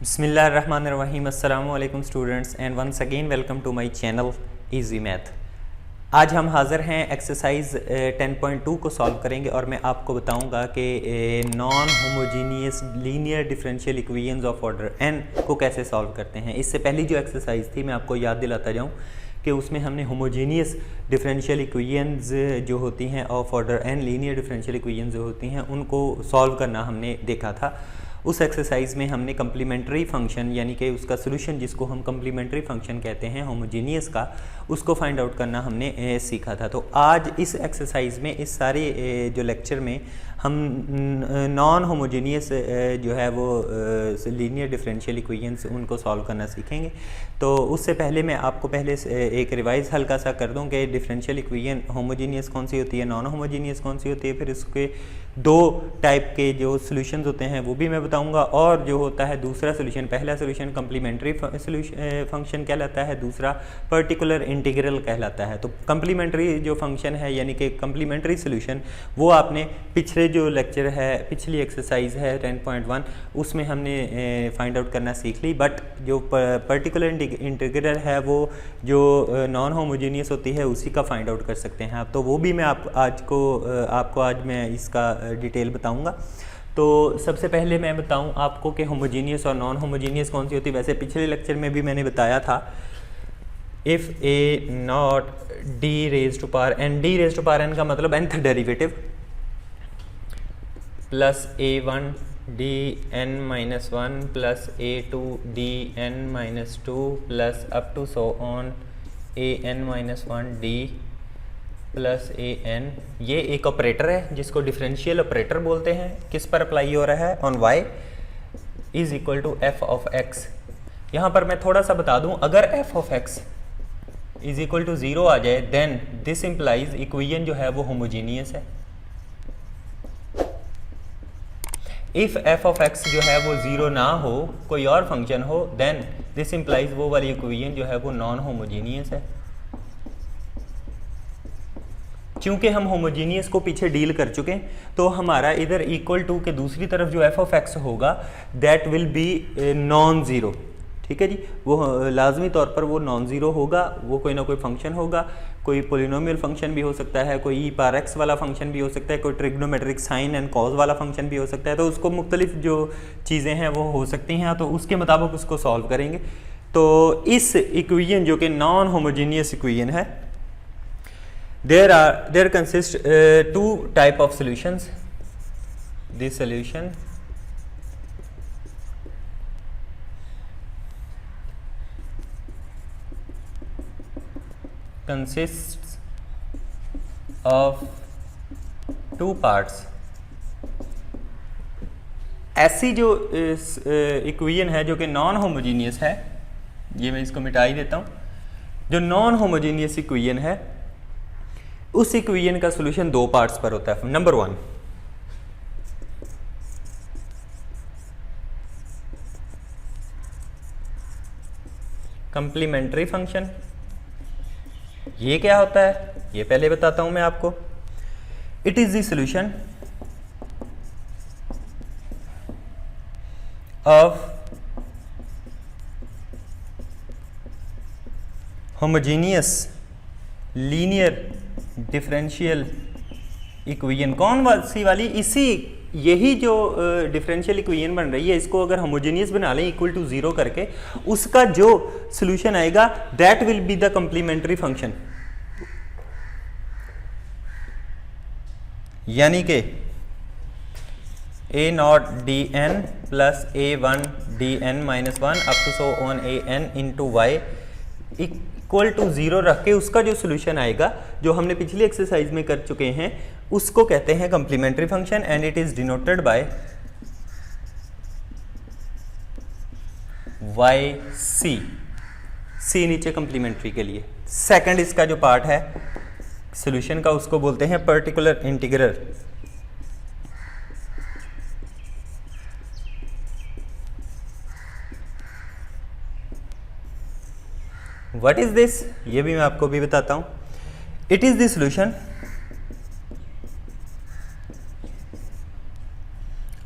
बिस्मिल्लाहिर्रहमानिर्रहीम अस्सलामु अलैकुम students and once again welcome to my channel easy math. आज हम हाज़िर हैं एक्सरसाइज 10.2 को सॉल्व करेंगे और मैं आपको बताऊंगा कि non homogeneous linear differential equations of order n को कैसे सॉल्व करते हैं। इससे पहली जो एक्सरसाइज थी मैं आपको याद दिलाता जाऊं कि उसमें हमने होमोजीनियस डिफरेंशियल इक्वेशंस जो होती हैं of order n linear differential equations जो होती हैं उनको सॉल्व करना हमने देखा था। उस एक्सरसाइज में हमने कम्प्लीमेंट्री फंक्शन यानी कि उसका सोल्यूशन जिसको हम कम्प्लीमेंट्री फंक्शन कहते हैं होमोजीनियस का, उसको फाइंड आउट करना हमने सीखा था। तो आज इस एक्सरसाइज में इस सारे जो लेक्चर में हम नॉन होमोजीनियस जो है वो लीनियर डिफरेंशियल इक्वेशंस उनको सॉल्व करना सीखेंगे। तो उससे पहले मैं आपको पहले एक रिवाइज हल्का सा कर दूं कि डिफरेंशियल इक्वेशन होमोजीनियस कौन सी होती है, नॉन होमोजीनियस कौन सी होती है, फिर इसके दो टाइप के जो सॉल्यूशंस होते हैं वो भी मैं बताऊंगा, और जो होता है दूसरा सॉल्यूशन, पहला सॉल्यूशन कम्प्लीमेंट्री फंक्शन कहलाता है, दूसरा पर्टिकुलर इंटीग्रल कहलाता है। तो कम्प्लीमेंट्री जो फंक्शन है यानी कि कम्प्लीमेंट्री सॉल्यूशन वो आपने पिछले जो लेक्चर है, पिछली एक्सरसाइज है 10.1 उसमें हमने फाइंड आउट करना सीख ली। बट जो पर्टिकुलर इंटीग्रल है वो जो नॉन होमोजीनियस होती है उसी का फाइंड आउट कर सकते हैं आप। तो वो भी मैं आपको आज मैं इसका डिटेल बताऊंगा। तो सबसे पहले मैं बताऊं आपको कि होमोजीनियस और नॉन होमोजीनियस कौन सी होती है। वैसे पिछले लेक्चर में भी मैंने बताया था, if a not d raise to power n, d raise to power n का मतलब nth derivative plus a1 d n minus one plus a2 d n minus two plus up to so on a n minus one d plus a n, ये एक operator है जिसको differential operator बोलते हैं। किस पर अप्लाई हो रहा है? On y is equal to f of x। यहाँ पर मैं थोड़ा सा बता दूँ, अगर f of x is equal to 0 आ जाए देन दिस इम्प्लाइज इक्वेशन जो है वो होमोजीनियस है। इफ f ऑफ x जो है वो 0 ना हो, कोई और फंक्शन हो, देन दिस इम्प्लाइज वो वाली इक्वेशन जो है वो नॉन होमोजीनियस है। क्योंकि हम होमोजीनियस को पीछे डील कर चुके हैं तो हमारा इधर इक्वल टू के दूसरी तरफ जो f ऑफ x होगा that will B non zero. ठीक है जी, वो लाजमी तौर पर वो नॉन ज़ीरो होगा। वो कोई ना कोई फंक्शन होगा, कोई पोलिनोमियल फंक्शन भी हो सकता है, कोई ई पावर एक्स वाला फंक्शन भी हो सकता है, कोई ट्रिग्नोमेट्रिक साइन एंड कॉज वाला फंक्शन भी हो सकता है। तो उसको मुख्तलिफ जो चीज़ें हैं वो हो सकती हैं, तो उसके मुताबिक उसको सॉल्व करेंगे। तो इस इक्वेशन जो कि नॉन होमोजीनियस इक्वेशन है, there consist two type of solutions. This solution consists of two parts. ऐसी जो इक्वेशन है जो कि नॉन होमोजीनियस है, ये मैं इसको मिटा ही देता हूँ। जो नॉन होमोजीनियस इक्वेशन है उस इक्वेशन का सॉल्यूशन दो पार्ट्स पर होता है। Number 1, complementary function. ये क्या होता है ये पहले बताता हूं मैं आपको। It is the solution of homogeneous linear differential equation. कौन सी वाली? इसी यही जो डिफरेंशियल इक्वेशन बन रही है, इसको अगर होमोजीनियस बना लें इक्वल टू 0 करके, उसका जो सॉल्यूशन आएगा that will be the complementary function. यानी कि a not d n plus a1 d n minus one up to so on a n into y equal to 0 रख के उसका जो सॉल्यूशन आएगा, जो हमने पिछली एक्सरसाइज में कर चुके हैं, उसको कहते हैं complementary function and it is denoted by y c. C नीचे कम्प्लीमेंट्री के लिए। सेकंड इसका जो पार्ट है सॉल्यूशन का उसको बोलते हैं particular integral. What is this? ये भी मैं आपको भी बताता हूं। It is the solution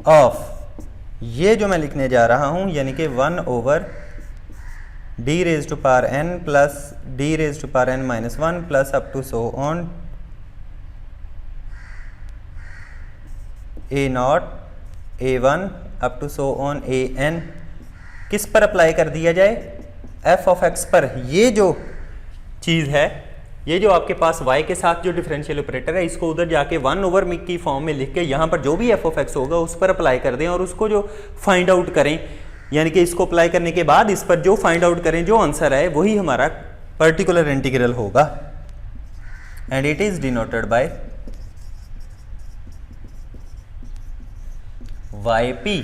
of ये जो मैं लिखने जा रहा हूँ यानी कि 1 over d raise to power n plus d raise to power n minus 1 plus up to so on a not a1 up to so on an किस पर अप्लाई कर दिया जाए, f ऑफ x पर। ये जो चीज़ है, ये जो आपके पास y के साथ जो डिफरेंशियल ऑपरेटर है, इसको उधर जाके 1 ओवर मिक की फॉर्म में लिख के यहाँ पर जो भी f ऑफ x होगा उस पर अप्लाई कर दें और उसको जो फाइंड आउट करें, यानी कि इसको अप्लाई करने के बाद इस पर जो फाइंड आउट करें, जो आंसर है वही हमारा पर्टिकुलर इंटीग्रल होगा। And it is denoted bye yp।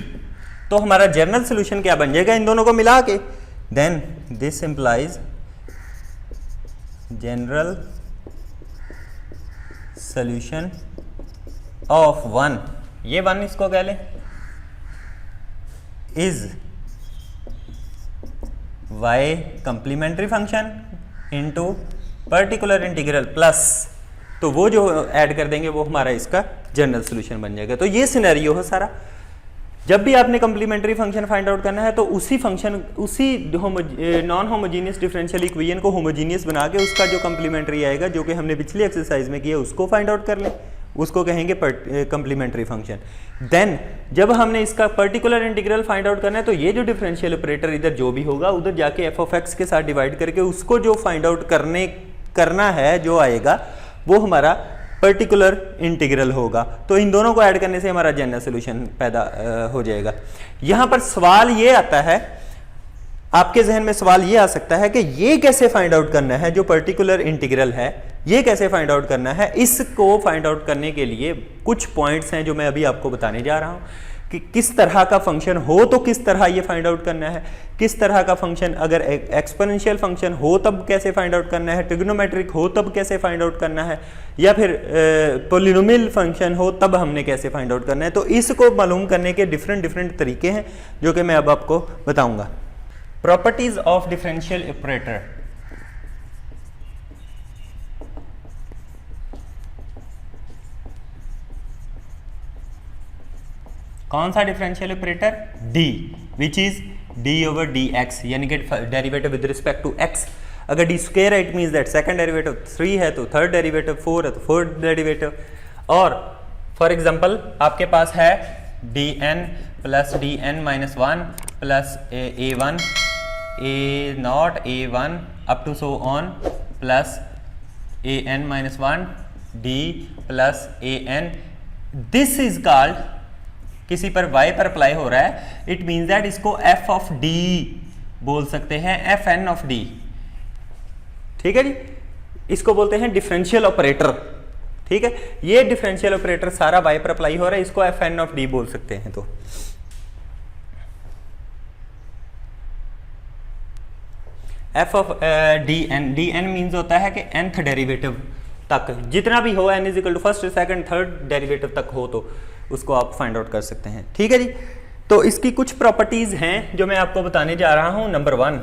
तो हमारा जनरल सोल्यूशन क्या बन जाएगा इन दोनों को मिला के, then this implies general solution of 1, ये 1 इसको कह लें, is y complementary function into particular integral plus, तो वो जो ऐड कर देंगे वो हमारा इसका जनरल सोल्यूशन बन जाएगा। तो ये सिनेरियो है सारा। जब भी आपने कंप्लीमेंट्री फंक्शन फाइंड आउट करना है तो उसी फंक्शन, उसी नॉन होमोजीनियस डिफरेंशियल इक्वेशन को होमोजीनियस बना के उसका जो कंप्लीमेंट्री आएगा, जो कि हमने पिछली एक्सरसाइज में किया, उसको फाइंड आउट कर लें, उसको कहेंगे कंप्लीमेंट्री फंक्शन। देन जब हमने इसका पर्टिकुलर इंटीग्रल फाइंड आउट करना है तो ये जो डिफरेंशियल ऑपरेटर इधर जो भी होगा उधर जाके एफ ऑफ एक्स के साथ डिवाइड करके उसको जो फाइंड आउट करना है, जो आएगा वो हमारा पर्टिकुलर इंटीग्रल होगा। तो इन दोनों को ऐड करने से हमारा जनरल सोल्यूशन पैदा हो जाएगा। यहां पर सवाल ये आता है, आपके जहन में सवाल ये आ सकता है कि ये कैसे फाइंड आउट करना है, जो पर्टिकुलर इंटीग्रल है ये कैसे फाइंड आउट करना है। इसको फाइंड आउट करने के लिए कुछ पॉइंट्स हैं जो मैं अभी आपको बताने जा रहा हूं कि किस तरह का फंक्शन हो तो किस तरह ये फाइंड आउट करना है, किस तरह का फंक्शन, अगर एक्सपोनेंशियल फंक्शन हो तब कैसे फाइंड आउट करना है, ट्रिग्नोमेट्रिक हो तब कैसे फाइंड आउट करना है, या फिर पॉलिनोमियल फंक्शन हो तब हमने कैसे फाइंड आउट करना है। तो इसको मालूम करने के डिफरेंट तरीके हैं जो कि मैं अब आपको बताऊंगा। Properties of differential operator. कौन सा differential operator, d, which is d over dx, यानी कि derivative with respect to x। अगर d स्क्वायर है it means that second derivative 3 है तो थर्ड डेरिवेटिव 4 है तो फोर्थ डेरिवेटिव। और फॉर एग्जांपल आपके पास है dn plus dn minus 1 plus a1 a not a1 up to so on plus an minus 1 d plus an। This is called, किसी पर y पर अप्लाई हो रहा है, इट मीन्स दैट इसको f ऑफ d बोल सकते हैं, fn ऑफ d। ठीक है जी, इसको बोलते हैं डिफरेंशियल ऑपरेटर। ठीक है, ये डिफरेंशियल ऑपरेटर सारा y पर अप्लाई हो रहा है, इसको fn ऑफ d बोल सकते हैं। तो f ऑफ dn मीन्स होता है कि nth डेरिवेटिव तक जितना भी हो, n is equal to first second third derivative तक हो तो उसको आप फाइंड आउट कर सकते हैं। ठीक है जी, तो इसकी कुछ प्रॉपर्टीज हैं जो मैं आपको बताने जा रहा हूं। नंबर 1,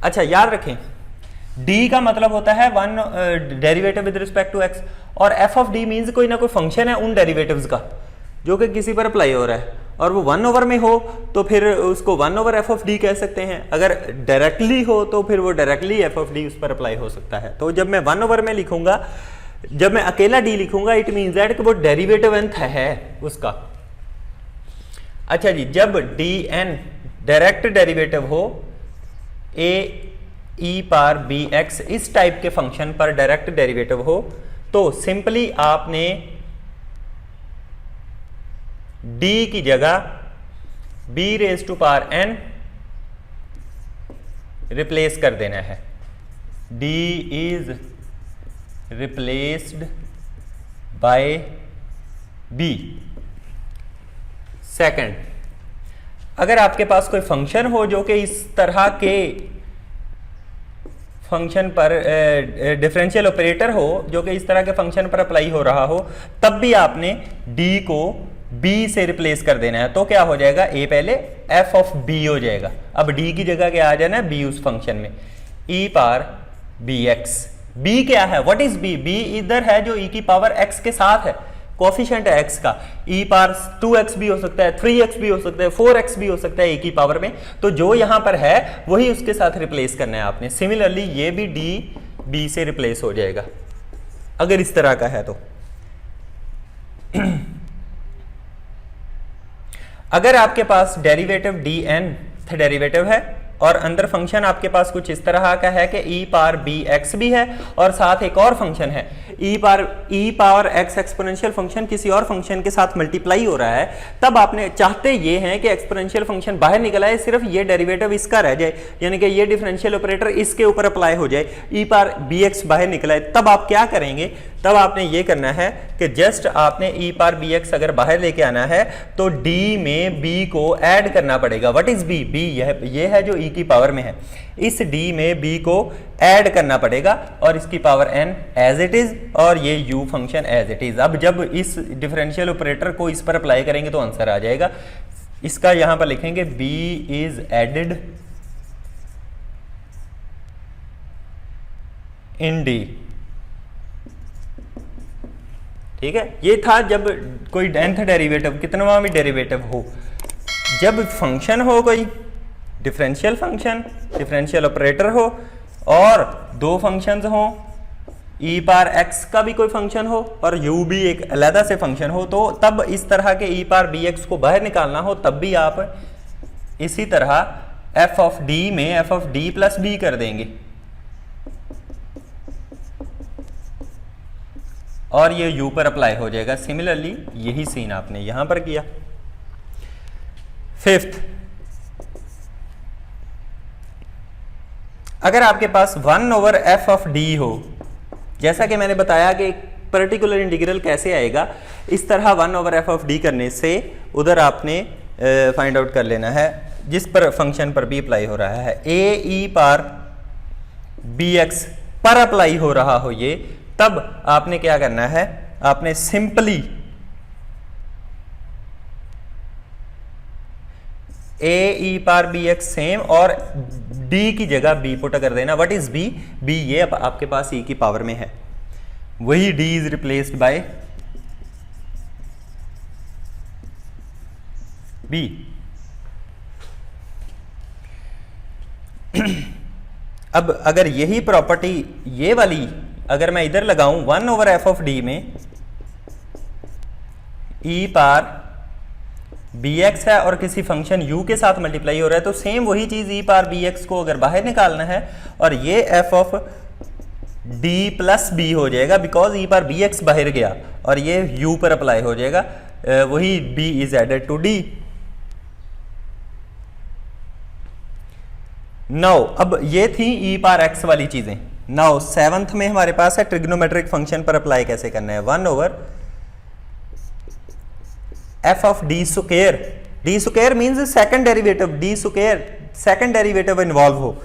अच्छा याद रखें d का मतलब होता है 1 derivative with respect to x, और f ऑफ d मीन्स कोई ना कोई फंक्शन है उन डेरिवेटिव्स का जो कि किसी पर अप्लाई हो रहा है, और वो 1 ओवर में हो तो फिर उसको 1 ओवर f ऑफ d कह सकते हैं। अगर डायरेक्टली हो तो फिर वो डायरेक्टली f ऑफ d उस पर अप्लाई हो सकता है। तो जब मैं 1 ओवर में लिखूंगा, जब मैं अकेला d लिखूंगा, इट मीन्स दैट कि वो डेरिवेटिव nth है उसका। अच्छा जी, जब dn डायरेक्ट डेरिवेटिव हो a e पावर bx इस टाइप के फंक्शन पर डायरेक्ट डेरिवेटिव हो, तो सिंपली आपने d की जगह b raise to power n replace कर देना है। d is replaced by b। Second, अगर आपके पास कोई फंक्शन हो जो कि इस तरह के फंक्शन पर डिफरेंशियल ऑपरेटर हो, जो कि इस तरह के फंक्शन पर अप्लाई हो रहा हो, तब भी आपने d को b से रिप्लेस कर देना है। तो क्या हो जाएगा, a पहले f ऑफ b हो जाएगा। अब d की जगह क्या आ जाना है, b उस फंक्शन में, e पावर bx। b क्या है, व्हाट इज b? b इधर है जो e की पावर x के साथ है, कोफिशिएंट है x का, e पावर 2x भी हो सकता है, 3x भी हो सकता है, 4x भी हो सकता है a की पावर में, तो जो यहां पर है वही उसके साथ रिप्लेस करना है आपने। सिमिलरली ये भी d b से रिप्लेस हो जाएगा अगर इस तरह का है तो। अगर आपके पास डेरिवेटिव dn डेरिवेटिव है और अंदर फंक्शन आपके पास कुछ इस तरह का है कि e पावर bx भी है और साथ एक और फंक्शन है e power x exponential function किसी और फंक्शन के साथ मल्टीप्लाई हो रहा है, तब आपने चाहते ये हैं कि एक्सपोनेंशियल फंक्शन बाहर निकल आए, सिर्फ ये डेरिवेटिव इसका रह जाए, यानी कि ये डिफरेंशियल ऑपरेटर इसके ऊपर अप्लाई हो जाए, e पावर bx बाहर निकल आए, तब आप क्या करेंगे, तब आपने ये करना है कि जस्ट आपने e पावर bx अगर बाहर लेके आना है तो d में b को ऐड करना पड़ेगा। What is b? b ये है जो e की पावर में है, इस d में b को ऐड करना पड़ेगा और इसकी power n as it is और ये u function as it is. अब जब इस डिफरेंशियल ऑपरेटर को इस पर अप्लाई करेंगे तो आंसर आ जाएगा। इसका यहां पर लिखेंगे b is added in d। ठीक है, ये था जब कोई nth डेरिवेटिव कितनवां भी डेरिवेटिव हो, जब फंक्शन हो कोई डिफरेंशियल फंक्शन, डिफरेंशियल ऑपरेटर हो और दो फंक्शंस हो, e पावर x का भी कोई फंक्शन हो और u भी एक अलग से फंक्शन हो, तो तब इस तरह के e पावर bx को बाहर निकालना हो तब भी आप इसी तरह f ऑफ d में f of d plus b कर देंगे और ये u पर अप्लाई हो जाएगा। सिमिलरली यही सीन आपने यहां पर किया। फिफ्थ, अगर आपके पास 1 ओवर f ऑफ d हो, जैसा कि मैंने बताया कि एक पर्टिकुलर इंटीग्रल कैसे आएगा, इस तरह 1 ओवर f ऑफ d करने से उधर आपने फाइंड आउट कर लेना है जिस पर फंक्शन पर भी अप्लाई हो रहा है। a e पावर bx पर अप्लाई हो रहा हो ये, तब आपने क्या करना है, आपने simply a e power bx same और d की जगह b पुट कर देना। What is b? b ये आपके पास e की पावर में है, वही d is replaced by b। अब अगर यही प्रॉपर्टी ये वाली अगर मैं इधर लगाऊं 1 ओवर f ऑफ d में e पावर bx है और किसी फंक्शन u के साथ मल्टीप्लाई हो रहा है, तो सेम वही चीज e पावर bx को अगर बाहर निकालना है और ये f of d plus b हो जाएगा, बिकॉज e पावर bx बाहर गया और ये u पर अप्लाई हो जाएगा, वही b is added to d। Now अब ये थी e पावर x वाली चीजें। नाउ 7th में हमारे पास है ट्रिग्नोमेट्रिक फंक्शन पर अप्लाई कैसे करना है। 1 over f of d square, d square means second derivative, d square second derivative involve हो,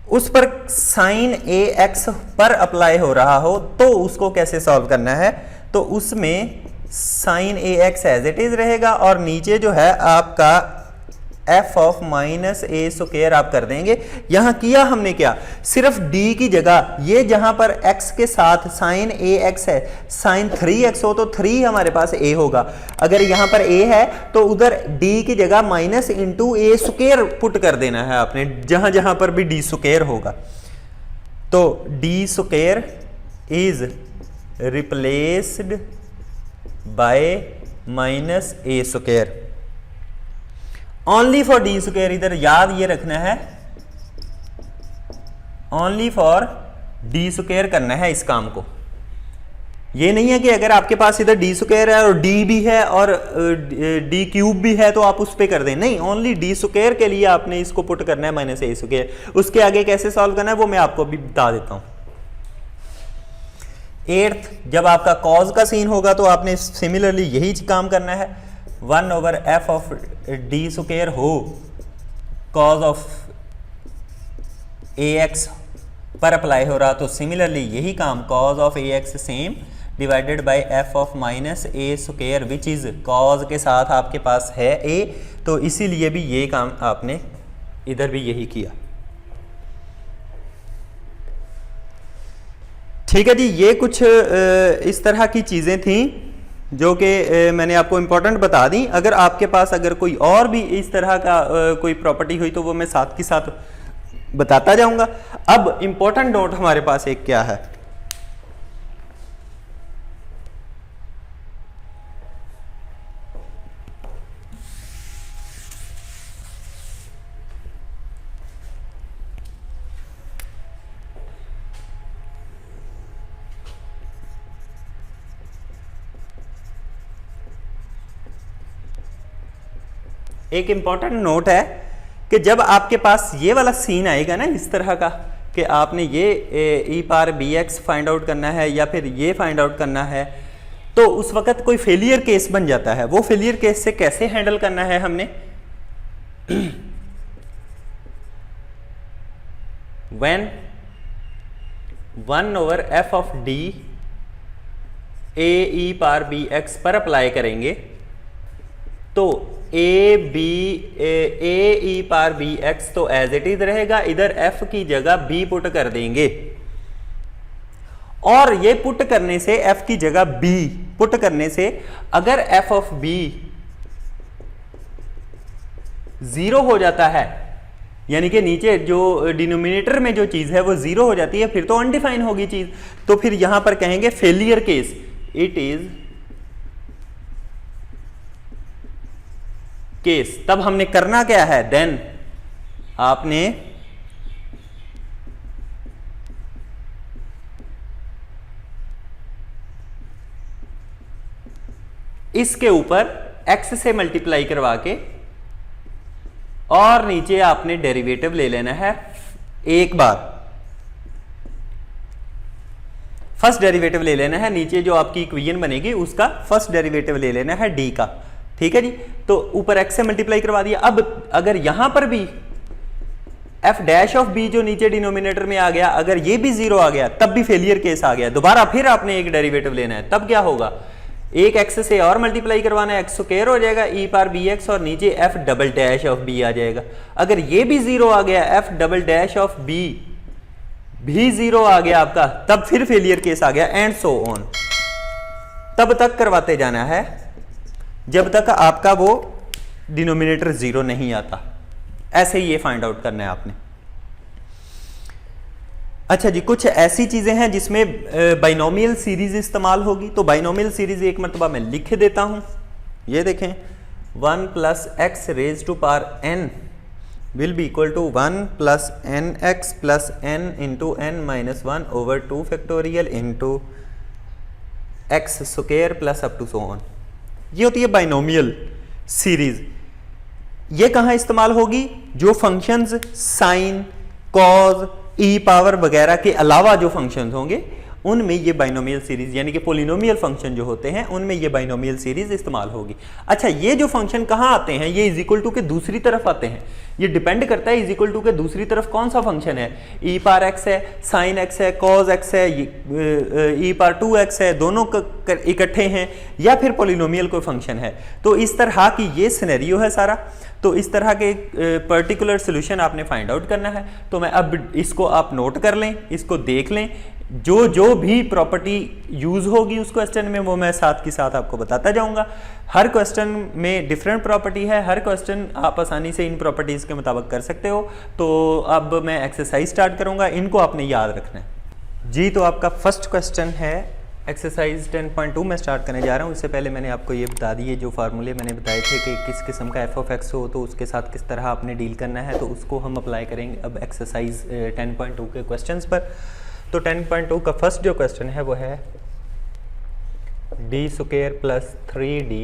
उस पर साइन ax पर अप्लाई हो रहा हो तो उसको कैसे सॉल्व करना है, तो उसमें sine ax as it is रहेगा और नीचे जो है आपका f of minus a square आप कर देंगे। यहां किया हमने क्या, सिर्फ d की जगह ये जहां पर x के साथ साइन ax है, साइन 3x हो तो 3 हमारे पास a होगा, अगर यहां पर a है तो उधर d की जगह माइनस इंटू ए स्क्वायर पुट कर देना है आपने, जहां जहां पर भी d स्क्वायर होगा। तो d square is replaced bye minus a square only for D square. इधर याद ये रखना है, ओनली फॉर डी स्क्वायर करना है इस काम को। ये नहीं है कि अगर आपके पास इधर डी स्क्वायर है और डी भी है और डी क्यूब भी है तो आप उस पर कर दें, नहीं, ओनली डी स्क्वायर के लिए आपने इसको पुट करना है माइनस ए स्क्वायर। उसके आगे कैसे सॉल्व करना है वो मैं आपको अभी बता देता हूं। 8th, जब आपका कॉज का सीन होगा तो आपने सिमिलरली यही काम करना है। 1 over f of d square हो कॉज ऑफ ax पर अप्लाई हो रहा तो सिमिलरली यही काम cause of ax same divided by f of minus a square which is cause के साथ आपके पास है a, तो इसीलिए भी ये काम आपने इधर भी यही किया। ठीक है जी, ये कुछ इस तरह की चीज़ें थी जो कि मैंने आपको इम्पोर्टेंट बता दी। अगर आपके पास अगर कोई और भी इस तरह का कोई प्रॉपर्टी हुई तो वो मैं साथ के साथ बताता जाऊंगा। अब इम्पोर्टेंट नोट हमारे पास एक क्या है, एक इंपॉर्टेंट नोट है कि जब आपके पास ये वाला सीन आएगा ना इस तरह का कि आपने ये ई power b x find out करना है या फिर ये फाइंड आउट करना है, तो उस वक्त कोई फेलियर केस बन जाता है। वो फेलियर केस से कैसे हैंडल करना है हमने, when 1/f of d a e power b x पर अप्लाई करेंगे तो a e power b x तो एज इट इज रहेगा, इधर एफ की जगह बी पुट कर देंगे और ये पुट करने से एफ की जगह बी पुट करने से अगर एफ ऑफ बी 0 हो जाता है, यानी कि नीचे जो डिनोमिनेटर में जो चीज है वो 0 हो जाती है, फिर तो अनडिफाइन होगी चीज। तो फिर यहां पर कहेंगे failure case, it is case. तब हमने करना क्या है, देन आपने इसके ऊपर x से मल्टीप्लाई करवा के और नीचे आपने डेरिवेटिव ले लेना है एक बार, फर्स्ट डेरिवेटिव ले लेना है, नीचे जो आपकी इक्वेशन बनेगी उसका फर्स्ट डेरिवेटिव ले लेना है d का। ठीक है जी, तो ऊपर x से मल्टीप्लाई करवा दिया। अब अगर यहां पर भी f डैश ऑफ b जो नीचे डिनोमिनेटर में आ गया, अगर ये भी 0 आ गया तब भी फेलियर केस आ गया। दोबारा फिर आपने एक डेरिवेटिव लेना है, तब क्या होगा, एक x से और मल्टीप्लाई करवाना है, x स्क्वायर हो जाएगा e पार बी एक्स और नीचे f double dash of b आ जाएगा। अगर ये भी 0 आ गया, f double dash of b भी 0 आ गया आपका, तब फिर फेलियर केस आ गया, एंड सो ऑन। तब तक करवाते जाना है जब तक आपका वो डिनोमिनेटर 0 नहीं आता। ऐसे ही ये फाइंड आउट करना है आपने। अच्छा जी, कुछ ऐसी चीजें हैं जिसमें बाइनोमियल सीरीज इस्तेमाल होगी, तो बाइनोमियल सीरीज एक मरतबा मैं लिख देता हूं। ये देखें, 1 plus x raise to power n will be equal to 1 plus n x plus n into n minus 1 over 2 factorial into x square plus up to so on. ये होती है बाइनोमियल सीरीज। ये कहां इस्तेमाल होगी, जो फंक्शंस साइन, कॉज, ई power वगैरह के अलावा जो फंक्शंस होंगे उनमें ये बाइनोमियल सीरीज यानी कि पोलिनोमियल फंक्शन जो होते हैं उनमें ये बाइनोमियल सीरीज इस्तेमाल होगी। अच्छा, ये जो फंक्शन कहां आते हैं, ये इज इक्वल टू के दूसरी तरफ आते हैं। ये डिपेंड करता है इज इक्वल टू के दूसरी तरफ कौन सा फंक्शन है, ई पार एक्स है, साइन एक्स है, कॉज एक्स है, ई पार 2x है, दोनों इकट्ठे हैं, या फिर पोलिनोमियल कोई फंक्शन है। तो इस तरह की ये सिनेरियो है सारा। तो इस तरह के पर्टिकुलर सोल्यूशन आपने फाइंड आउट करना है। तो मैं अब इसको आप नोट कर लें, इसको देख लें, जो जो भी प्रॉपर्टी यूज होगी उस क्वेश्चन में वो मैं साथ के साथ आपको बताता जाऊंगा। हर क्वेश्चन में डिफरेंट प्रॉपर्टी है, हर क्वेश्चन आप आसानी से इन प्रॉपर्टीज के मुताबिक कर सकते हो। तो अब मैं एक्सरसाइज स्टार्ट करूंगा, इनको आपने याद रखना है जी। तो आपका फर्स्ट क्वेश्चन है एक्सरसाइज 10.2 मैं स्टार्ट करने जा रहा हूँ। इससे पहले मैंने आपको ये बता दिए जो फार्मूले मैंने बताए थे कि किस किस्म का एफ ऑफ एक्स हो तो उसके साथ किस तरह आपने डील करना है, तो उसको हम अप्लाई करेंगे अब एक्सरसाइज 10.2 के क्वेश्चंस पर। तो 10.2 का फर्स्ट जो क्वेश्चन है वो है d square plus 3d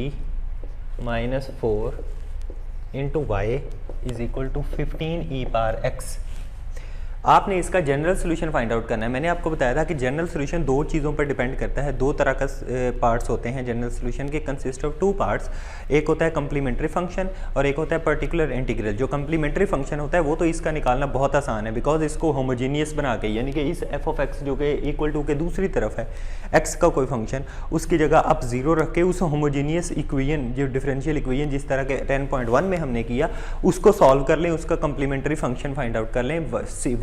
minus 4 into Y is equal to 15 e power x. आपने इसका जनरल सोल्यूशन फाइंड आउट करना है। मैंने आपको बताया था कि जनरल सोल्यूशन दो चीज़ों पर डिपेंड करता है, दो तरह का पार्ट्स होते हैं जनरल सोल्यूशन के, कंसिस्ट ऑफ टू पार्ट्स। एक होता है कम्प्लीमेंट्री फंक्शन और एक होता है पर्टिकुलर इंटीग्रल। जो कम्प्लीमेंट्री फंक्शन होता है वो तो इसका निकालना बहुत आसान है, बिकॉज इसको होमोजीनियस बना के, यानी कि इस एफ ऑफ एक्स जो कि इक्वल टू के दूसरी तरफ है एक्स का कोई फंक्शन, उसकी जगह आप 0 रख के उस होमोजीनियस इक्वेशन जो डिफरेंशियल इक्वेशन जिस तरह के 10.1 में हमने किया उसको सॉल्व कर लें, उसका कम्प्लीमेंट्री फंक्शन फाइंड आउट कर लें,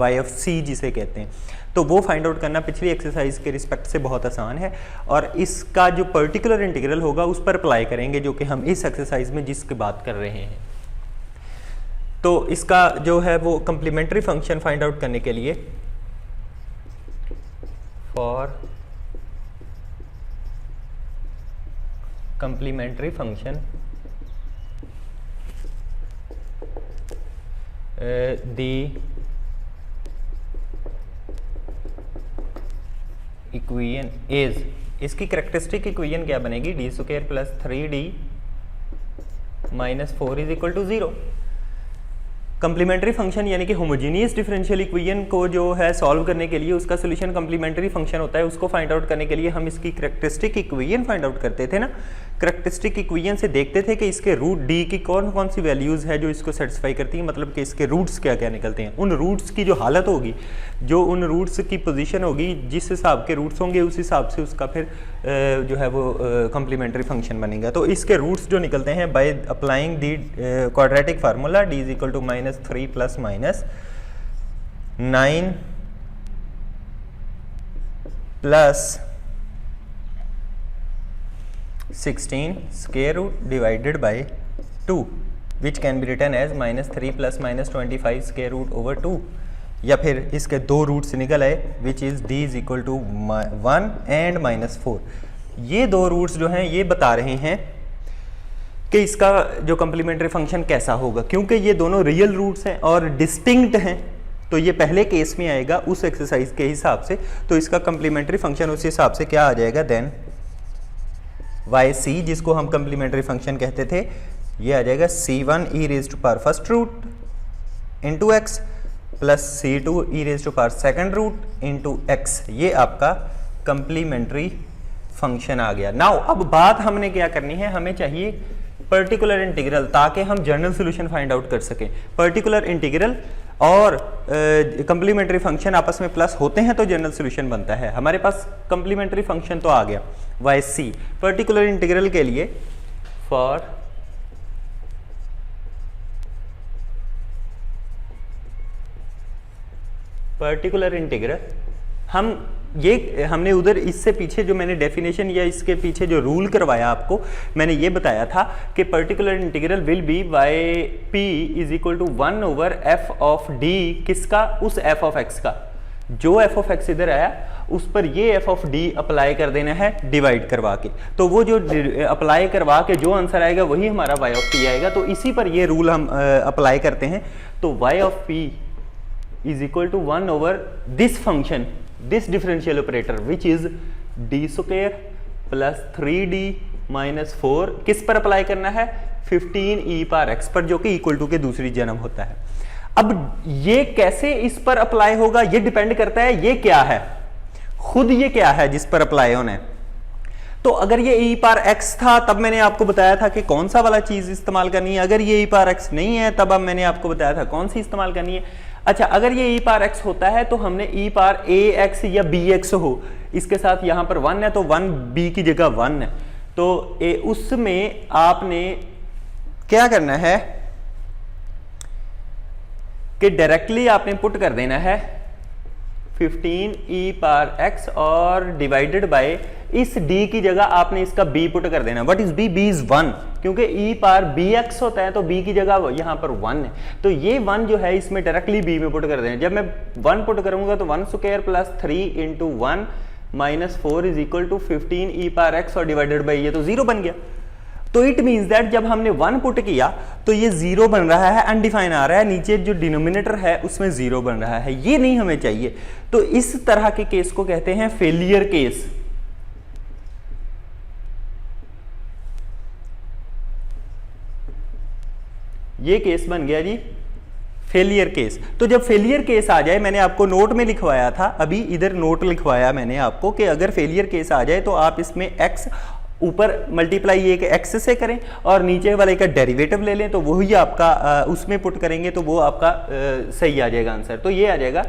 वाई ऑफ सी जिसे कहते हैं, तो वो फाइंड आउट करना पिछली एक्सरसाइज के रिस्पेक्ट से बहुत आसान है, और इसका जो पर्टिकुलर इंटीग्रल होगा उस पर अप्लाई करेंगे, जो कि हम इस एक्सरसाइज में जिसकी बात कर रहे हैं। तो इसका जो है वो कंप्लीमेंट्री फंक्शन फाइंड आउट करने के लिए for complementary function the equation is, इसकी करेक्टरिस्टिक इक्वेशन क्या बनेगी, d square plus 3d minus 4 is equal to 0। Complementary function यानी कि होमोजीनियस डिफरेंशियल इक्वेशन को जो है सॉल्व करने के लिए उसका सोल्यूशन कंप्लीमेंट्री फंक्शन होता है, उसको फाइंड आउट करने के लिए हम इसकी करेक्टरिस्टिक इक्वेशन फाइंड आउट करते थे ना। करेक्टरिस्टिक इक्वेशन से देखते थे कि इसके रूट डी की कौन कौन सी वैल्यूज़ है जो इसको सेटिस्फाई करती हैं, मतलब कि इसके रूट्स क्या क्या निकलते हैं। उन रूट्स की जो हालत होगी, जो उन रूट्स की पोजीशन होगी, जिस हिसाब के रूट्स होंगे उस हिसाब से उसका फिर जो है वो कंप्लीमेंट्री फंक्शन बनेगा। तो इसके रूट्स जो निकलते हैं by applying the quadratic formula d is equal to -3 plus minus 9 plus 16 square root divided by 2 which can be written as -3 plus -25 square root over 2, या फिर इसके दो रूट्स निकल आए which is d is equal to 1 and -4। ये दो roots जो हैं ये बता रहे हैं कि इसका जो कंप्लीमेंट्री फंक्शन कैसा होगा, क्योंकि ये दोनों रियल रूट्स हैं और डिस्टिंक्ट हैं, तो ये पहले केस में आएगा उस एक्सरसाइज के हिसाब से, तो इसका कंप्लीमेंट्री फंक्शन उस हिसाब से क्या आ जाएगा, देन वाई सी, जिसको हम कंप्लीमेंट्री फंक्शन कहते थे, ये आ जाएगा c1 e raise to power first root into x plus c2 e raise to power second root into x. ये आपका कंप्लीमेंट्री फंक्शन आ गया। नाउ अब बात हमने क्या करनी है, हमें चाहिए पर्टिकुलर इंटीग्रल, ताकि हम जनरल सोल्यूशन फाइंड आउट कर सकें। पर्टिकुलर इंटीग्रल और कंप्लीमेंट्री फंक्शन आपस में प्लस होते हैं तो जनरल सोल्यूशन बनता है। हमारे पास कंप्लीमेंट्री फंक्शन तो आ गया वाई सी। पर्टिकुलर इंटीग्रल के लिए फॉर पर्टिकुलर इंटीग्रल, हमने उधर इससे पीछे जो मैंने डेफिनेशन या इसके पीछे जो रूल करवाया आपको, मैंने ये बताया था कि particular integral will be by p is equal to 1 over f of d, किसका, उस एफ ऑफ एक्स का, जो एफ ऑफ एक्स इधर आया उस पर ये एफ ऑफ डी अप्लाई कर देना है डिवाइड करवा के, तो वो जो अप्लाई करवा के जो आंसर आएगा वही हमारा वाई ऑफ पी आएगा। तो इसी पर ये रूल हम अप्लाई करते हैं। तो y of p is equal to 1 over this function, this differential operator which is D square plus 3d minus 4, किस पर अप्लाई करना है, 15e पावर x पर, जो कि इक्वल टू के दूसरी जन्म होता है। अब ये कैसे इस पर अप्लाई होगा ये डिपेंड करता है ये क्या है, खुद ये क्या है जिस पर अप्लाई होना है। तो अगर ये e पावर x था तब मैंने आपको बताया था कि कौन सा वाला चीज इस्तेमाल करनी है, अगर ये e पावर x नहीं है तब अब मैंने आपको बताया था कौन सी इस्तेमाल करनी है। अच्छा, अगर ये e पावर x होता है तो हमने e पावर ax या bx हो, इसके साथ यहां पर 1 है तो 1b की जगह 1 है, तो उसमें आपने क्या करना है कि डायरेक्टली आपने पुट कर देना है 15e पावर x और डिवाइडेड बाय इस d की जगह आपने इसका b पुट कर देना। What is b? b is 1, क्योंकि e पावर bx होता है तो b की जगह यहां पर 1 है, तो ये 1 जो है इसमें डायरेक्टली b में पुट कर देना। जब मैं 1 पुट करूंगा तो 1 square plus 3 into 1 minus 4 is equal to 15e power x और डिवाइडेड बाय ये तो 0 बन गया। तो इट मीन्स दैट जब हमने 1 पुट किया तो ये 0 बन रहा है, अनडिफाइन आ रहा है, नीचे जो डिनोमिनेटर है उसमें 0 बन रहा है, ये नहीं हमें चाहिए। तो इस तरह के केस को कहते हैं फेलियर केस। ये केस बन गया जी फेलियर केस। तो जब फेलियर केस आ जाए, मैंने आपको नोट में लिखवाया था, अभी इधर नोट लिखवाया मैंने आपको कि अगर फेलियर केस आ जाए तो आप इसमें x ऊपर मल्टीप्लाई एक x से करें और नीचे वाले का डेरिवेटिव ले लें, तो वही आपका उसमें पुट करेंगे तो वो आपका सही आ जाएगा आंसर। तो ये आ जाएगा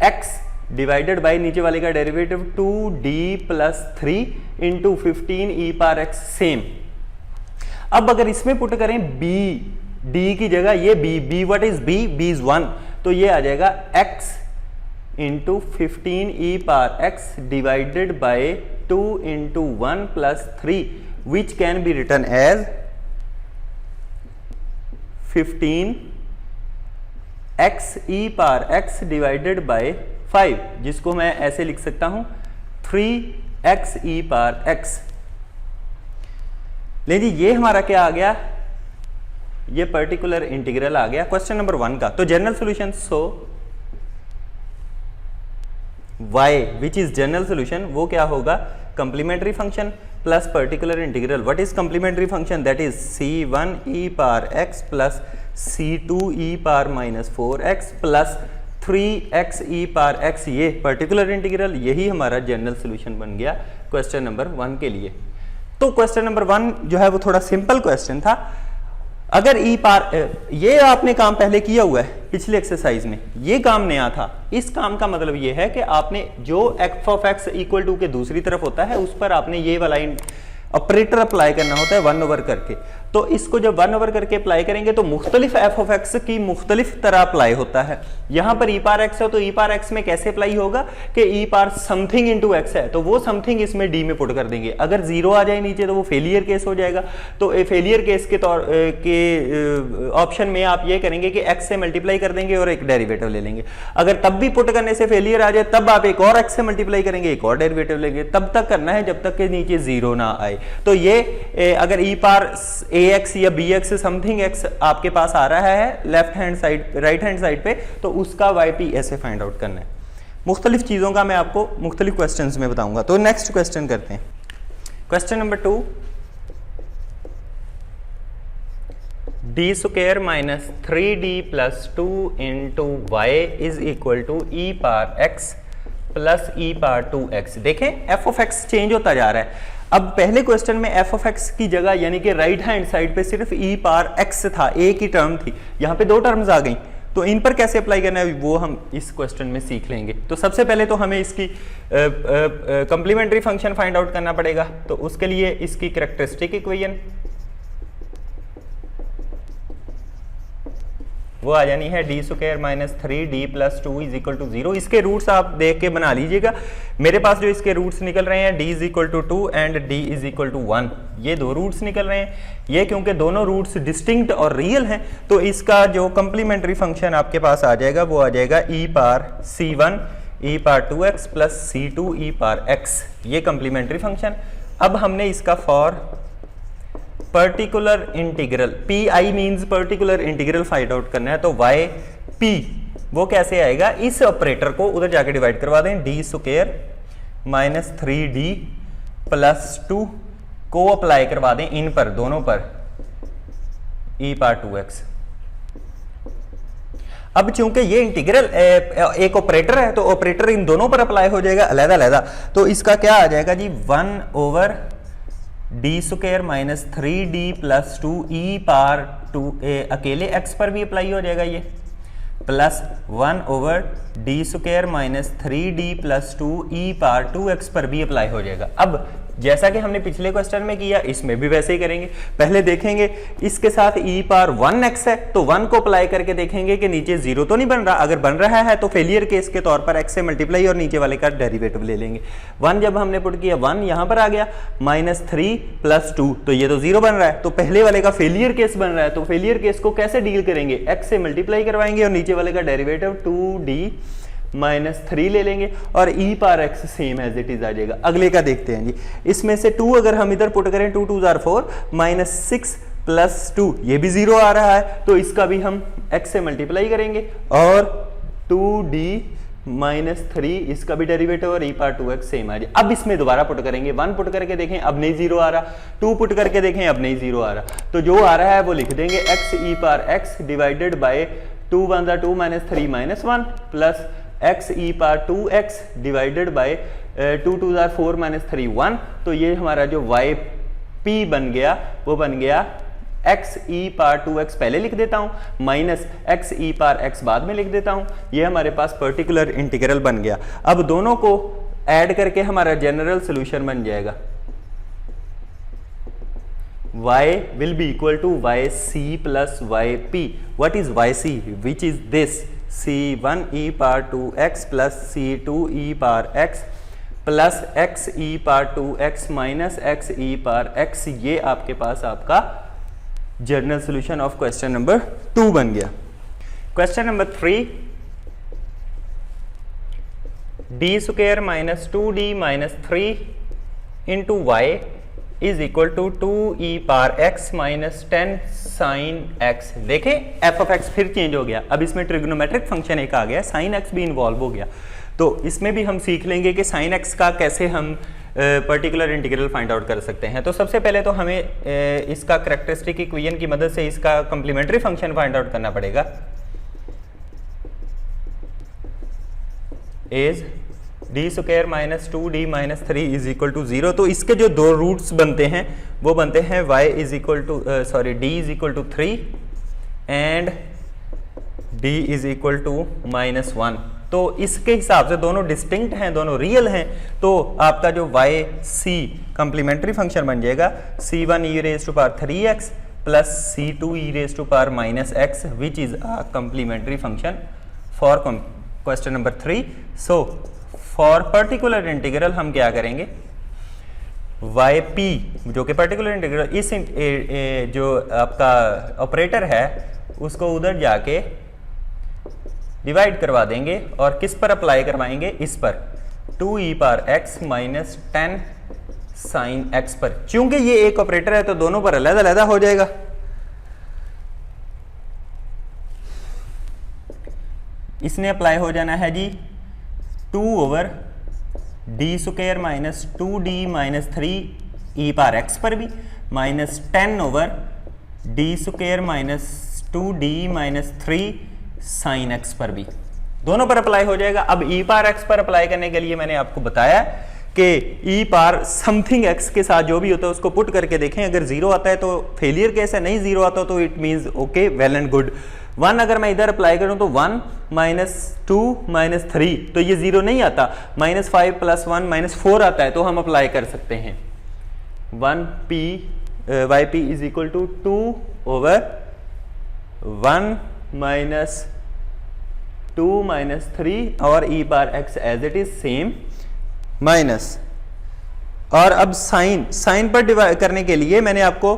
x डिवाइडेड बाय नीचे वाले का derivative 2d plus 3 into 15e power x same. अब अगर इसमें पुट करें b, d की जगह ये b, what is b? b is 1, तो ये आ जाएगा x into 15e⁻x divided by 2 into 1 plus 3 which can be return as 15xe⁻x divided by 5, जिसको मैं ऐसे लिख सकता हूं 3xe⁻x। ले जी, ये हमारा क्या आ गया, ये पर्टिकुलर इंटीग्रल आ गया क्वेश्चन नंबर 1 का। तो general solution, so y which is general solution, वो क्या होगा, complementary function plus particular integral. What is complementary function, that is c1e⁻x plus c2e⁻−4x plus 3xe⁻x, ये पर्टिकुलर इंटीग्रल, यही हमारा जनरल सॉल्यूशन बन गया क्वेश्चन नंबर 1 के लिए। तो क्वेश्चन नंबर 1 जो है वो थोड़ा सिंपल क्वेश्चन था। अगर ये आपने काम पहले किया हुआ है पिछले एक्सरसाइज में, ये काम नया था। इस काम का मतलब ये है कि आपने जो f(x) इक्वल टू के दूसरी तरफ होता है उस पर आपने ये वाला ऑपरेटर अप्लाई करना होता है 1 ओवर करके। तो इसको जब 1 ओवर करके अप्लाई करेंगे तो मुख्तलिफ f(x) की मुख्तलिफ तरह अप्लाई होता है। यहां पर e⁻x है तो e⁻x में कैसे अप्लाई होगा कि e⁻ समथिंग इंटू x है तो वो समथिंग इसमें d में पुट कर देंगे। अगर 0 आ जाए नीचे तो वो फेलियर केस हो जाएगा। तो फेलियर केस के तौर के ऑप्शन में आप ये करेंगे कि x से मल्टीप्लाई कर देंगे और एक डेरिवेटिव ले लेंगे। अगर तब भी पुट करने से फेलियर आ जाए तब आप एक और x से मल्टीप्लाई करेंगे, एक और डेरिवेटिव लेंगे। तब तक करना है जब तक कि नीचे 0 ना आए। तो ये अगर e⁻ax या bx समथिंग x आपके पास आ रहा है left hand side, right hand side पे, तो उसका yp ऐसे फाइंड आउट करना है। मुख्तलिफ चीजों का मैं आपको मुख्तलिफ क्वेश्चंस में बताऊंगा। तो नेक्स्ट क्वेश्चन करते हैं, question number 2, d² minus 3d plus 2 into Y is equal to e⁻x plus e⁻2x। देखें f(x) चेंज होता जा रहा है। अब पहले क्वेश्चन में f(x) की जगह यानी कि राइट हैंड साइड पे सिर्फ e⁻x था, एक ही टर्म थी, यहाँ पे 2 टर्म्स आ गई। तो इन पर कैसे अप्लाई करना है वो हम इस क्वेश्चन में सीख लेंगे। तो सबसे पहले तो हमें इसकी कंप्लीमेंट्री फंक्शन फाइंड आउट करना पड़ेगा। तो उसके लिए इसकी कैरेक्टरिस्टिक इक्वेशन वो आ जानी है d² minus 3d plus 2 is equal to 0। इसके रूट्स आप देख के बना लीजिएगा। मेरे पास जो इसके रूट्स निकल रहे हैं d is equal to 2 and d is equal to 1, ये 2 रूट्स निकल रहे हैं। ये क्योंकि दोनों रूट्स डिस्टिंक्ट और रियल हैं तो इसका जो कंप्लीमेंट्री फंक्शन आपके पास आ जाएगा वो आ जाएगा e⁻c1 e⁻2x plus c2 e⁻x, ये कंप्लीमेंट्री फंक्शन। अब हमने इसका for particular integral, PI means particular integral find out करना है। तो YP वो कैसे आएगा, इस ऑपरेटर को उधर जाके डिवाइड करवा दें, d² माइनस 3d प्लस 2 को अप्लाई करवा दें इन पर, दोनों पर, e⁻2x। अब चूंकि ये इंटीग्रल एक ऑपरेटर है तो ऑपरेटर इन दोनों पर अप्लाई हो जाएगा अलग-अलग। तो इसका क्या आ जाएगा जी, 1 over d² minus 3d plus 2 e⁻2 अकेले x पर भी अप्लाई हो जाएगा ये, plus 1 over d² minus 3d plus 2 e⁻2x पर भी अप्लाई हो जाएगा। अब जैसा कि हमने पिछले क्वेश्चन में किया इसमें भी वैसे ही करेंगे। पहले देखेंगे इसके साथ e⁻1x है तो 1 को अप्लाई करके देखेंगे कि नीचे 0 तो नहीं बन रहा। अगर बन रहा है तो फेलियर केस के तौर पर x से मल्टीप्लाई और नीचे वाले का डेरिवेटिव ले लेंगे। 1 जब हमने पुट किया 1 यहां पर आ गया, माइनस 3 प्लस 2 तो ये तो 0 बन रहा है, तो पहले वाले का फेलियर केस बन रहा है। तो फेलियर केस को कैसे डील करेंगे, x से मल्टीप्लाई करवाएंगे और नीचे वाले का डेरिवेटिव 2d माइनस 3 ले लेंगे और e⁻x same as it is आ जाएगा। अगले का देखते हैं जी, इसमें से 2 अगर हम इधर पुट करें 2 2 जार 4 माइनस 6 प्लस 2 ये भी 0 आ रहा है तो इसका भी हम x से मल्टीप्लाई करेंगे और 2d माइनस 3 इसका भी डेरिवेटिव और e⁻2x सेम आ जाए। अब इसमें दोबारा पुट करेंगे, 1 पुट करके देखें अब नहीं 0 आ रहा, 2 पुट करके देखें अब नहीं 0 आ रहा, तो जो आ रहा है वो लिख देंगे x e⁻x divided by 2 1 2 minus 3 minus 1 plus x e⁻2x divided by 2 2 4 minus 3 1। तो ये हमारा जो yp बन गया वो बन गया x e⁻2x पहले लिख देता हूं माइनस x e⁻x बाद में लिख देता हूं। ये हमारे पास पर्टिकुलर इंटीग्रल बन गया। अब दोनों को ऐड करके हमारा जनरल सॉल्यूशन बन जाएगा, y will be equal to yc plus yp. What is yc? Which is this? c1 e power 2x plus c2 e power x plus x e power 2x minus x e power x, ये आपके पास आपका general solution of question number 2 बन गया। Question number 3, D square minus 2d minus 3 into Y is equal to 2e power x minus 10 sine x। देखें f of x फिर change हो गया, अब इसमें ट्रिग्नोमेट्रिक फंक्शन एक आ गया, साइन x भी इन्वॉल्व हो गया। तो इसमें भी हम सीख लेंगे कि साइन x का कैसे हम पर्टिकुलर इंटीग्रल फाइंड आउट कर सकते हैं। तो सबसे पहले तो हमें इसका कैरेक्टरिस्टिक इक्वेशन की मदद से इसका कम्प्लीमेंट्री फंक्शन फाइंड आउट करना पड़ेगा। Is D square minus 2d minus 3 is equal to 0। तो इसके जो दो रूट्स बनते हैं वो बनते हैं y is equal to d is equal to 3 and d is equal to minus 1। तो इसके हिसाब से दोनों डिस्टिंक्ट हैं, दोनों रियल हैं। तो आपका जो y c कम्प्लीमेंट्री फंक्शन बन जाएगा c1 e raise to power 3x plus c2 e raise to power minus x which is a complementary function for question number 3। So for particular integral हम क्या करेंगे, yp जो कि particular integral, इस जो आपका ऑपरेटर है उसको उधर जाके डिवाइड करवा देंगे और किस पर अप्लाई करवाएंगे, इस पर 2e power x minus 10 sine x पर। चूंकि ये एक ऑपरेटर है तो दोनों पर अलग अलग हो जाएगा। इसने अप्लाई हो जाना है जी 2 over D square minus 2d minus 3 e power x पर भी, minus 10 over D square minus 2d minus 3 sine x पर भी, दोनों पर अप्लाई हो जाएगा। अब e पावर x पर अप्लाई करने के लिए मैंने आपको बताया कि e पावर समथिंग x के साथ जो भी होता है उसको पुट करके देखें, अगर 0 आता है तो फेलियर केस है, नहीं 0 आता तो it means okay well and good. 1 अगर मैं इधर अप्लाई करूं तो 1 माइनस 2 माइनस 3, तो ये 0 नहीं आता, माइनस 5 प्लस 1 माइनस 4 आता है, तो हम अप्लाई कर सकते हैं 1p yp is equal to 2 over 1 minus 2 minus 3 और e power x as it is same minus. और अब साइन पर डिवाइड करने के लिए मैंने आपको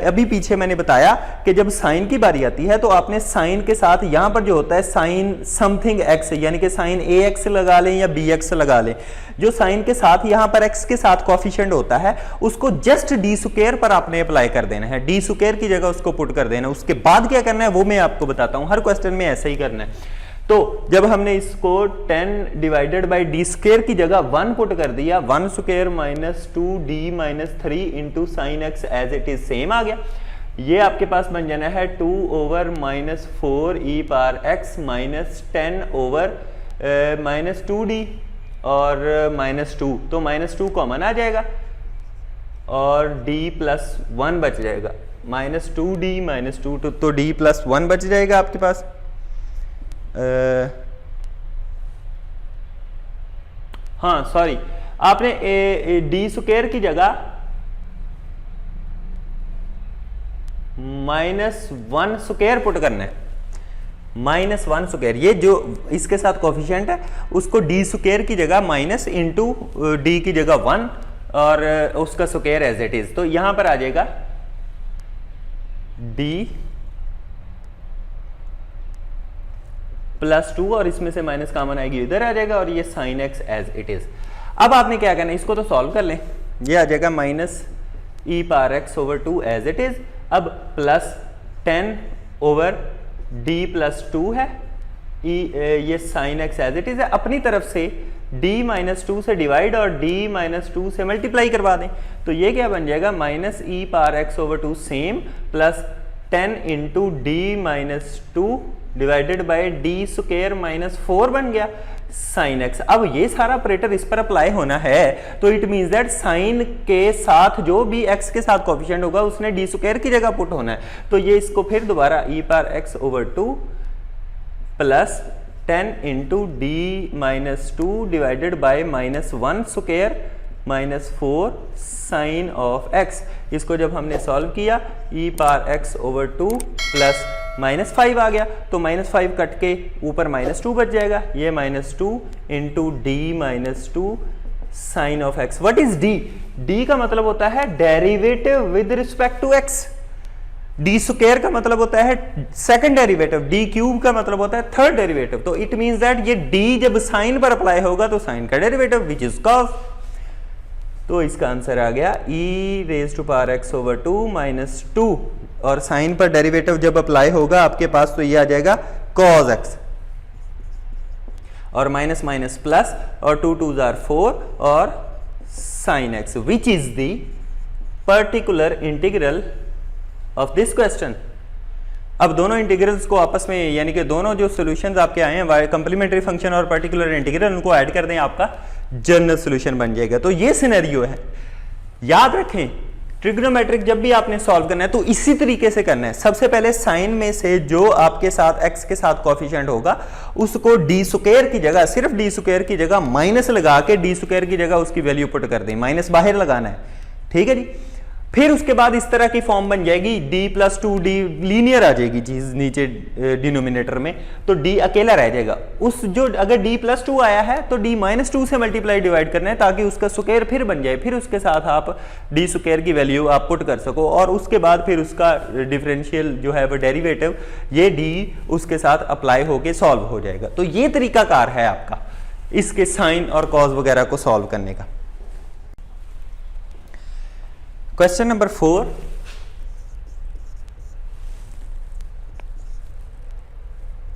अभी पीछे मैंने बताया कि जब साइन की बारी आती है तो आपने साइन के साथ यहां पर जो होता है साइन समथिंग x, यानी कि साइन ax लगा लें या bx लगा लें, जो साइन के साथ यहां पर x के साथ कोफिशिएंट होता है उसको जस्ट डी स्क्वायर पर आपने अप्लाई कर देना है, डी स्क्वायर की जगह उसको पुट कर देना। उसके बाद क्या करना है वो मैं आपको बताता हूं, हर क्वेश्चन में ऐसा ही करना है। तो जब हमने इसको 10 डिवाइडेड बाई डी स्क्वायर की जगह 1 पुट कर दिया, 1 square minus 2d minus 3 into sine x as it is same आ गया। ये आपके पास बन जाना है 2 over minus 4 e power x minus 10 over minus 2d और माइनस 2, तो माइनस 2 कॉमन आ जाएगा और d प्लस 1 बच जाएगा, माइनस 2d माइनस 2, तो d प्लस 1 बच जाएगा आपके पास। हाँ सॉरी, आपने डी स्क्वायर की जगह माइनस 1 स्क्वायर पुट करना है, माइनस 1 स्क्वायर, ये जो इसके साथ कोफिशिएंट है उसको डी स्क्वायर की जगह माइनस इंटू डी की जगह 1 और उसका स्क्वायर एज इट इज, तो यहां पर आ जाएगा डी प्लस 2 और इसमें से माइनस कॉमन आएगी इधर आ जाएगा और ये sine x as it is. अब आपने क्या करना है, इसको तो सॉल्व कर लें, ये आ जाएगा minus E power x over 2 as it is. अब प्लस 10 ओवर डी प्लस 2 है, ये sine x as it is है, अपनी तरफ से d माइनस 2 से डिवाइड और d माइनस 2 से मल्टीप्लाई करवा दें, तो ये क्या बन जाएगा minus E power x over 2 same plus 10 into d minus 2 divided bye D square minus 4 बन गया साइन एक्स। अब ये सारा ऑपरेटर इस पर अप्लाई होना है तो इट मींस दैट साइन के साथ जो भी एक्स के साथ कोफिशिएंट होगा उसने डी स्क्वायर की जगह पुट होना है, तो ये इसको फिर दोबारा e power x over 2 plus 10 into d minus 2 divided by minus 1 square minus 4 sine of x. इसको जब हमने सॉल्व किया e power x over 2 plus -5 आ गया, तो -5 कट के ऊपर -2 बच जाएगा, ये -2 into D -2 sine of x। What is D? D का मतलब होता है derivative with respect to x। D square का मतलब होता है सेकंड डेरिवेटिव, डी क्यूब का मतलब होता है थर्ड डेरिवेटिव। तो इट मींस दैट ये डी जब साइन पर अप्लाई होगा तो साइन का डेरिवेटिव विच इज cos। तो इसका आंसर आ गया e raise to power x over 2 -2, और साइन पर डेरिवेटिव जब अप्लाई होगा आपके पास तो ये आ जाएगा cos x, और माइनस माइनस प्लस, और 2 2 जार 4 और sine x, which is the particular integral of this question. अब दोनों इंटीग्रल्स को आपस में, यानी कि दोनों जो सॉल्यूशंस आपके आए हैं कंप्लीमेंट्री फंक्शन और पर्टिकुलर इंटीग्रल, उनको ऐड कर दें, आपका जनरल सॉल्यूशन बन जाएगा। तो ये सिनेरियो है, याद रखें ट्रिग्नोमेट्रिक जब भी आपने सॉल्व करना है तो इसी तरीके से करना है। सबसे पहले साइन में से जो आपके साथ x के साथ कोफिशिएंट होगा उसको डी स्क्वायर की जगह, सिर्फ डी स्क्वायर की जगह माइनस लगा के डी स्क्वायर की जगह उसकी वैल्यू पुट कर दें, माइनस बाहर लगाना है, ठीक है जी। फिर उसके बाद इस तरह की फॉर्म बन जाएगी d+2d, लीनियर आ जाएगी चीज नीचे डिनोमिनेटर में, तो d अकेला रह जाएगा। उस जो अगर d+2 आया है तो d-2 से मल्टीप्लाई डिवाइड करना है ताकि उसका स्क्वायर फिर बन जाए, फिर उसके साथ आप d स्क्वायर की वैल्यू आप पुट कर सको, और उसके बाद फिर उसका डिफरेंशियल जो है वो डेरिवेटिव ये d उसके साथ अप्लाई होके सॉल्व हो जाएगा। तो ये तरीकाकार है आपका इसके साइन और कॉज वगैरह को सॉल्व करने का। Question number 4,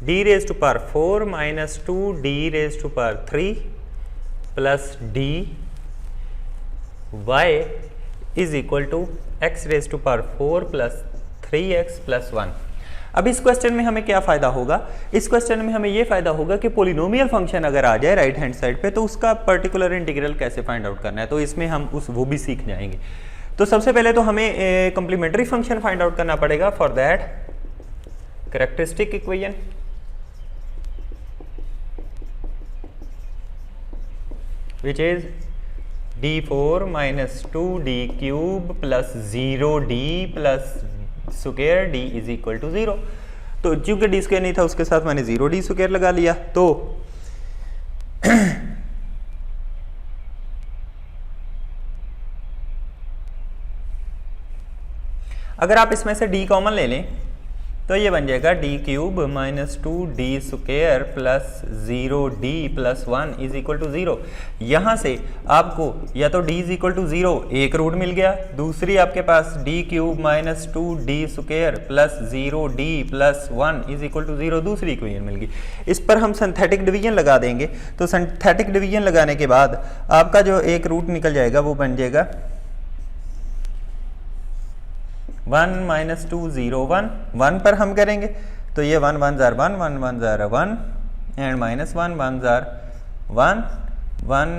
d raise to power 4 minus 2d raise to power 3 plus d y is equal to x raise to power 4 plus 3x plus 1। अब इस क्वेश्चन में हमें क्या फायदा होगा? इस क्वेश्चन में हमें ये फायदा होगा कि पोलिनोमियल फंक्शन अगर आ जाए राइट हैंड साइड पे तो उसका पर्टिकुलर इंटीग्रल कैसे फाइंड आउट करना है, तो इसमें हम वो भी सीख जाएंगे। तो सबसे पहले तो हमें कॉम्प्लीमेंट्री फंक्शन फाइंड आउट करना पड़ेगा। For that characteristic equation which is d4 minus 2d cube plus 0d plus square d is equal to 0। तो चूंकि d स्क्वायर नहीं था उसके साथ मैंने 0d स्क्वायर लगा लिया। तो अगर आप इसमें से d कॉमन ले लें तो ये बन जाएगा d cube minus 2d square plus 0d plus 1 is equal to 0। यहाँ से आपको या तो d इज इक्वल टू 0 एक रूट मिल गया, दूसरी आपके पास d cube minus 2d square plus 0d plus 1 is equal to 0 दूसरी इक्वेशन मिल गई। इस पर हम सिंथेटिक डिवीजन लगा देंगे। तो सिंथेटिक डिवीजन लगाने के बाद आपका जो एक रूट निकल जाएगा वो बन जाएगा 1 माइनस 2 0 1 1 पर हम करेंगे तो ये 1 1 jar 1 1 1 jar 1 and minus 1 1 jar 1 1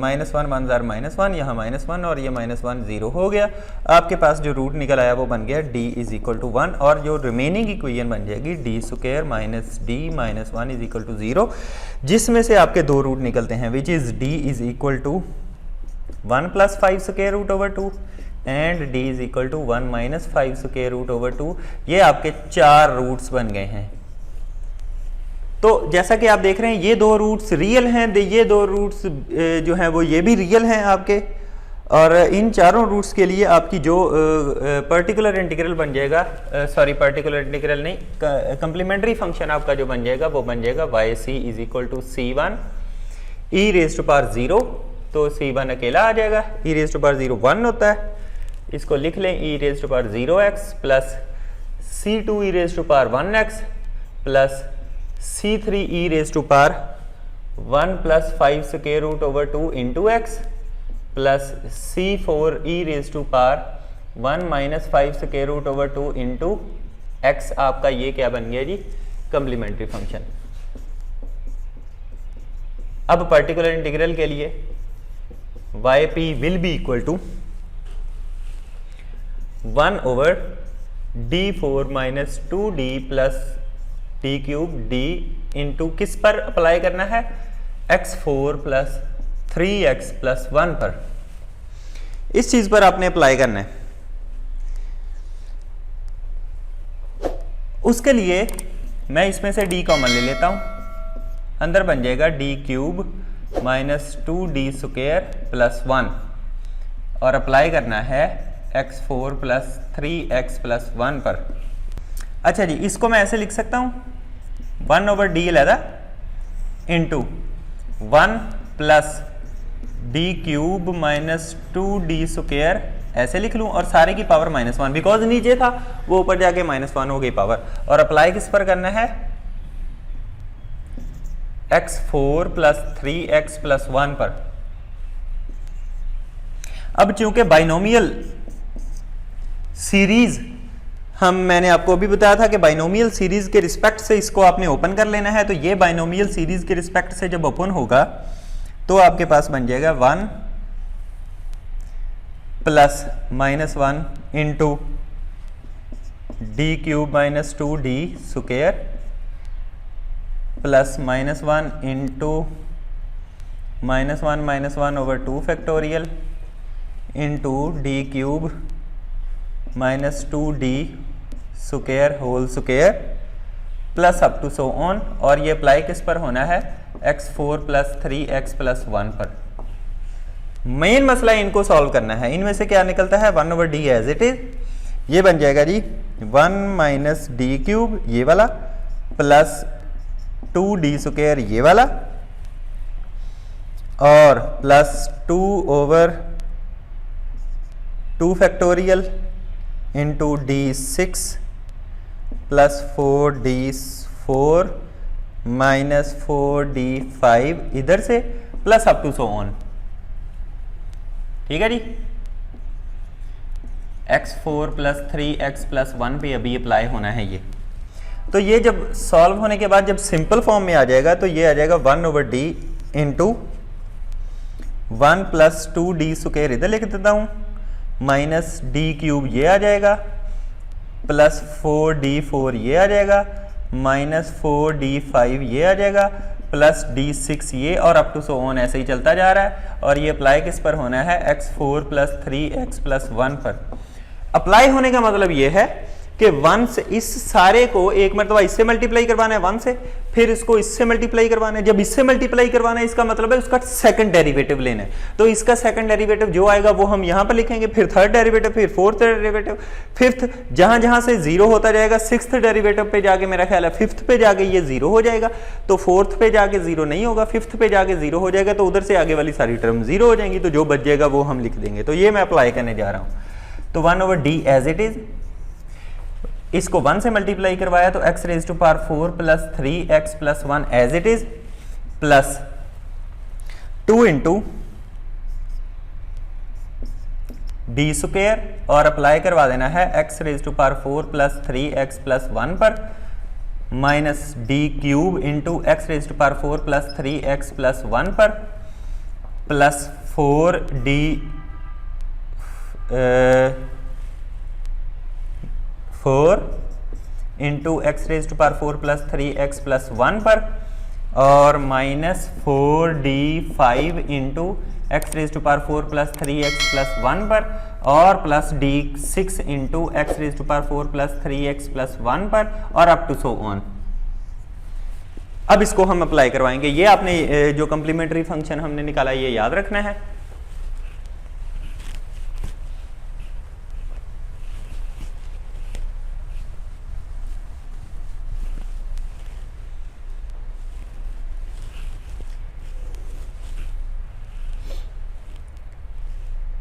minus 1 1 jar minus 1, यहाँ माइनस 1 और ये माइनस 1 0 हो गया। आपके पास जो रूट निकल आया वो बन गया d इज इक्वल टू 1, और जो रिमेनिंग इक्वेशन बन जाएगी d square minus d minus 1 is equal to 0, जिसमें से आपके दो रूट निकलते हैं which is d is equal to 1 plus 5 square root over 2 and d is equal to 1 minus 5 square root over 2। ये आपके 4 रूट्स बन गए हैं। तो जैसा कि आप देख रहे हैं ये दो रूट्स रियल हैं, ये दो रूट्स जो हैं वो ये भी रियल हैं आपके, और इन चारों रूट्स के लिए आपकी जो पर्टिकुलर इंटीग्रल बन जाएगा, सॉरी पर्टिकुलर इंटीग्रल नहीं, कंप्लीमेंट्री फंक्शन आपका जो बन जाएगा वो बन जाएगा Y C is equal to c1 e raise to power 0। तो c1 अकेला आ जाएगा, e रेज टू पावर 0 1 होता है, इसको लिख लें e raise to power 0x plus c2 e raise to power 1x plus c3 e raise to power 1 plus 5 square root over 2 into x plus c4 e raise to power 1 minus 5 square root over 2 into x. आपका ये क्या बन गया जी? Complementary function. अब particular integral के लिए yp will be equal to 1 over d4 minus 2d plus d cube d into किस पर अप्लाई करना है? x4 प्लस 3x प्लस 1 पर, इस चीज पर आपने अप्लाई करना है। उसके लिए मैं इसमें से d कॉमन ले लेता हूँ, अंदर बन जाएगा d cube minus 2d square plus 1 और अप्लाई करना है x4 प्लस 3x प्लस 1 पर। अच्छा जी, इसको मैं ऐसे लिख सकता हूँ 1/d लहदा into 1 plus d cube minus 2d square ऐसे लिख लूँ और सारे की पावर -1, बिकॉज नीचे था वो ऊपर जाके -1 हो गई पावर। और अप्लाई किस पर करना है, x4 प्लस 3x प्लस 1 पर। अब चूंकि बाइनोमियल सीरीज मैंने आपको अभी बताया था कि बाइनोमियल सीरीज के रिस्पेक्ट से इसको आपने ओपन कर लेना है, तो ये बाइनोमियल सीरीज के रिस्पेक्ट से जब ओपन होगा तो आपके पास बन जाएगा 1 plus -1 into D cube minus 2d square plus -1 into -1 factorial into D cube minus 2d square whole square plus up to so on. और ये अप्लाई किस पर होना है, x4 प्लस 3x प्लस 1 पर। मेन मसला इनको सॉल्व करना है। इनमें से क्या निकलता है, 1/d एज इट इज, ये बन जाएगा जी 1 माइनस डी क्यूब ये वाला प्लस 2d स्क्वायर ये वाला और plus 2/2 factorial into d6 plus 4d4 minus 4d5 इधर से plus up to so on. ठीक है जी, x4 प्लस 3x प्लस 1 पे अभी अप्लाई होना है ये। तो ये जब सॉल्व होने के बाद जब सिंपल फॉर्म में आ जाएगा तो ये आ जाएगा 1/d into 1 plus 2d square इधर लिख देता हूँ माइनस डी क्यूब ये आ जाएगा प्लस 4d4 ये आ जाएगा माइनस 4d5 ये आ जाएगा प्लस d6 ये और अप टू सो ऑन ऐसे ही चलता जा रहा है। और ये अप्लाई किस पर होना है, x4 प्लस 3x प्लस 1 पर। अप्लाई होने का मतलब ये है कि 1 से इस सारे को एक मरतबा इससे मल्टीप्लाई करवाना है 1 से, फिर इसको इससे मल्टीप्लाई करवाना है। जब इससे मल्टीप्लाई करवाना है इसका मतलब है उसका सेकंड डेरिवेटिव लेना है। तो इसका सेकंड डेरिवेटिव जो आएगा वो हम यहां पर लिखेंगे, फिर थर्ड डेरिवेटिव, फिर फोर्थ डेरिवेटिव, फिफ्थ, जहां जहां से जीरो होता जाएगा। सिक्स्थ डेरिवेटिव पे जाके मेरा ख्याल है फिफ्थ पे जाके ये जीरो हो जाएगा, तो फोर्थ पे जाके जीरो नहीं होगा, फिफ्थ पे जाके जीरो हो जाएगा, तो उधर से आगे वाली सारी टर्म जीरो हो जाएंगी। तो जो बच जाएगा वो हम लिख देंगे। तो ये मैं अप्लाई करने जा रहा हूं। तो 1/d एज इट इज, इसको 1 से मल्टीप्लाई करवाया तो x raise to power 4 plus 3x plus 1 as it is plus 2 into D square और अप्लाई करवा देना है x raise to power 4 plus 3x plus 1 पर minus D cube into x raise to power 4 plus 3x plus 1 पर plus 4d 4 into X raise to power 4 plus 3x plus 1 पर और minus 4d5 into X raise to power 4 plus 3x plus 1 पर और plus d6 into X raise to power 4 plus 3x plus 1 पर और up to so on. अब इसको हम apply करवाएंगे। ये आपने जो कंप्लीमेंट्री फंक्शन हमने निकाला ये याद रखना है।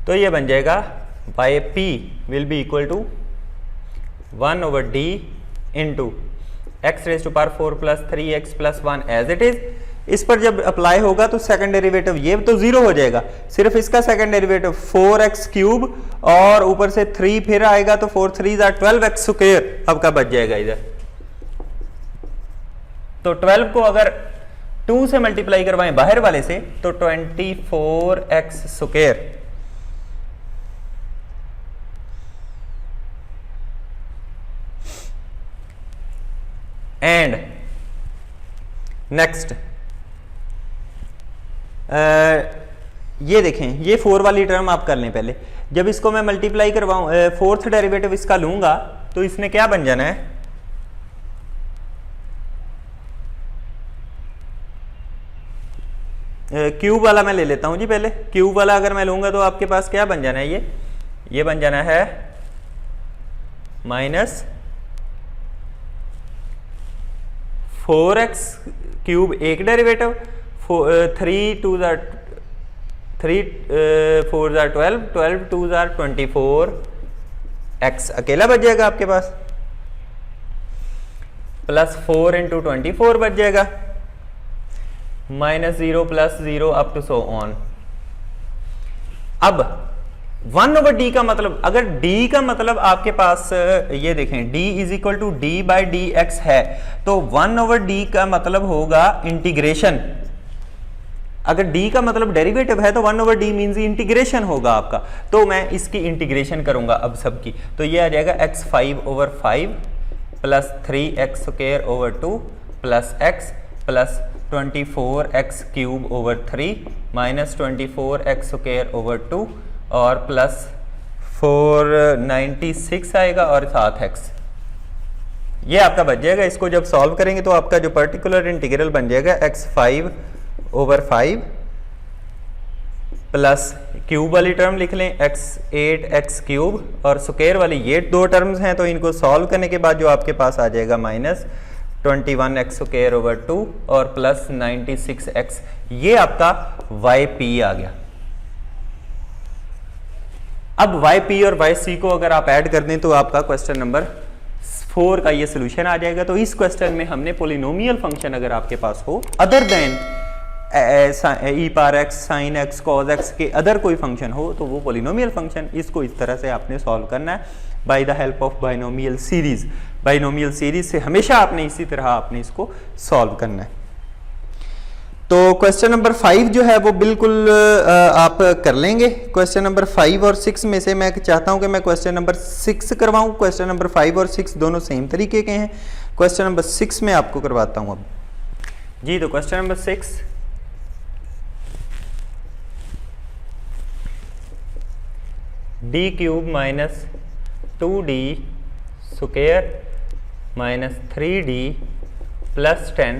तो ये बन जाएगा by p will be equal to 1/d into X raise to power 4 plus 3x plus 1 as it is. इस पर जब अप्लाई होगा तो सेकंड डेरिवेटिव ये तो जीरो हो जाएगा, सिर्फ इसका सेकंड डेरिवेटिव 4x क्यूब और ऊपर से 3 फिर आएगा तो 4 3 12x स्क्वायर आपका बच जाएगा इधर। तो 12 को अगर 2 से मल्टीप्लाई करवाएं बाहर वाले से तो 24x स्क्वायर एंड नेक्स्ट ये देखें, ये 4 वाली टर्म आप कर लें पहले। जब इसको मैं मल्टीप्लाई करवाऊं फोर्थ डेरिवेटिव इसका लूंगा तो इसने क्या बन जाना है क्यूब वाला मैं ले लेता हूं जी। पहले क्यूब वाला अगर मैं लूंगा तो आपके पास क्या बन जाना है, ये बन जाना है माइनस 4x क्यूब एक डेरिवेटिव, 3 2 3 4 12, 12 2 24 x अकेला बच जाएगा आपके पास, प्लस 4 इंटू 24 बच जाएगा, minus 0 plus 0 up to so on. अब 1/d का मतलब, अगर d का मतलब आपके पास ये देखें d is equal to d by D X है, तो 1/d का मतलब होगा इंटीग्रेशन। अगर d का मतलब डेरिवेटिव है तो 1/d मीन्स इंटीग्रेशन होगा आपका। तो मैं इसकी इंटीग्रेशन करूंगा अब सबकी, तो ये आ जाएगा x 5/5 plus 3x square over 2 plus x plus 24x cube over 3 minus 24x square over 2 और प्लस 496 आएगा और 7x। ये आपका बच जाएगा। इसको जब सॉल्व करेंगे तो आपका जो पर्टिकुलर इंटीग्रल बन जाएगा x 5/5 प्लस क्यूब वाली टर्म लिख लें x 8x क्यूब और स्क्वायर वाली ये दो टर्म्स हैं, तो इनको सॉल्व करने के बाद जो आपके पास आ जाएगा माइनस 21x स्क्वायर ओवर 2 और प्लस 96x। ये आपका yp आ गया। अब yp और yc को अगर आप ऐड कर दें तो आपका क्वेश्चन नंबर 4 का ये सोल्यूशन आ जाएगा। तो इस क्वेश्चन में हमने पोलिनोमियल फंक्शन अगर आपके पास हो other than e power x, sine x, cos x के अदर कोई फंक्शन हो तो वो पोलिनोमियल फंक्शन, इसको इस तरह से आपने सॉल्व करना है by the help of binomial series. Binomial series से हमेशा आपने इसी तरह आपने इसको सॉल्व करना है। तो क्वेश्चन नंबर 5 जो है वो बिल्कुल आप कर लेंगे। क्वेश्चन नंबर 5 और 6 में से मैं चाहता हूं कि मैं क्वेश्चन नंबर 6 करवाऊं। क्वेश्चन नंबर 5 और 6 दोनों सेम तरीके के हैं। क्वेश्चन नंबर 6 में आपको करवाता हूं अब जी। तो question number 6, D cube minus 2d स्क्वायर minus 3d plus 10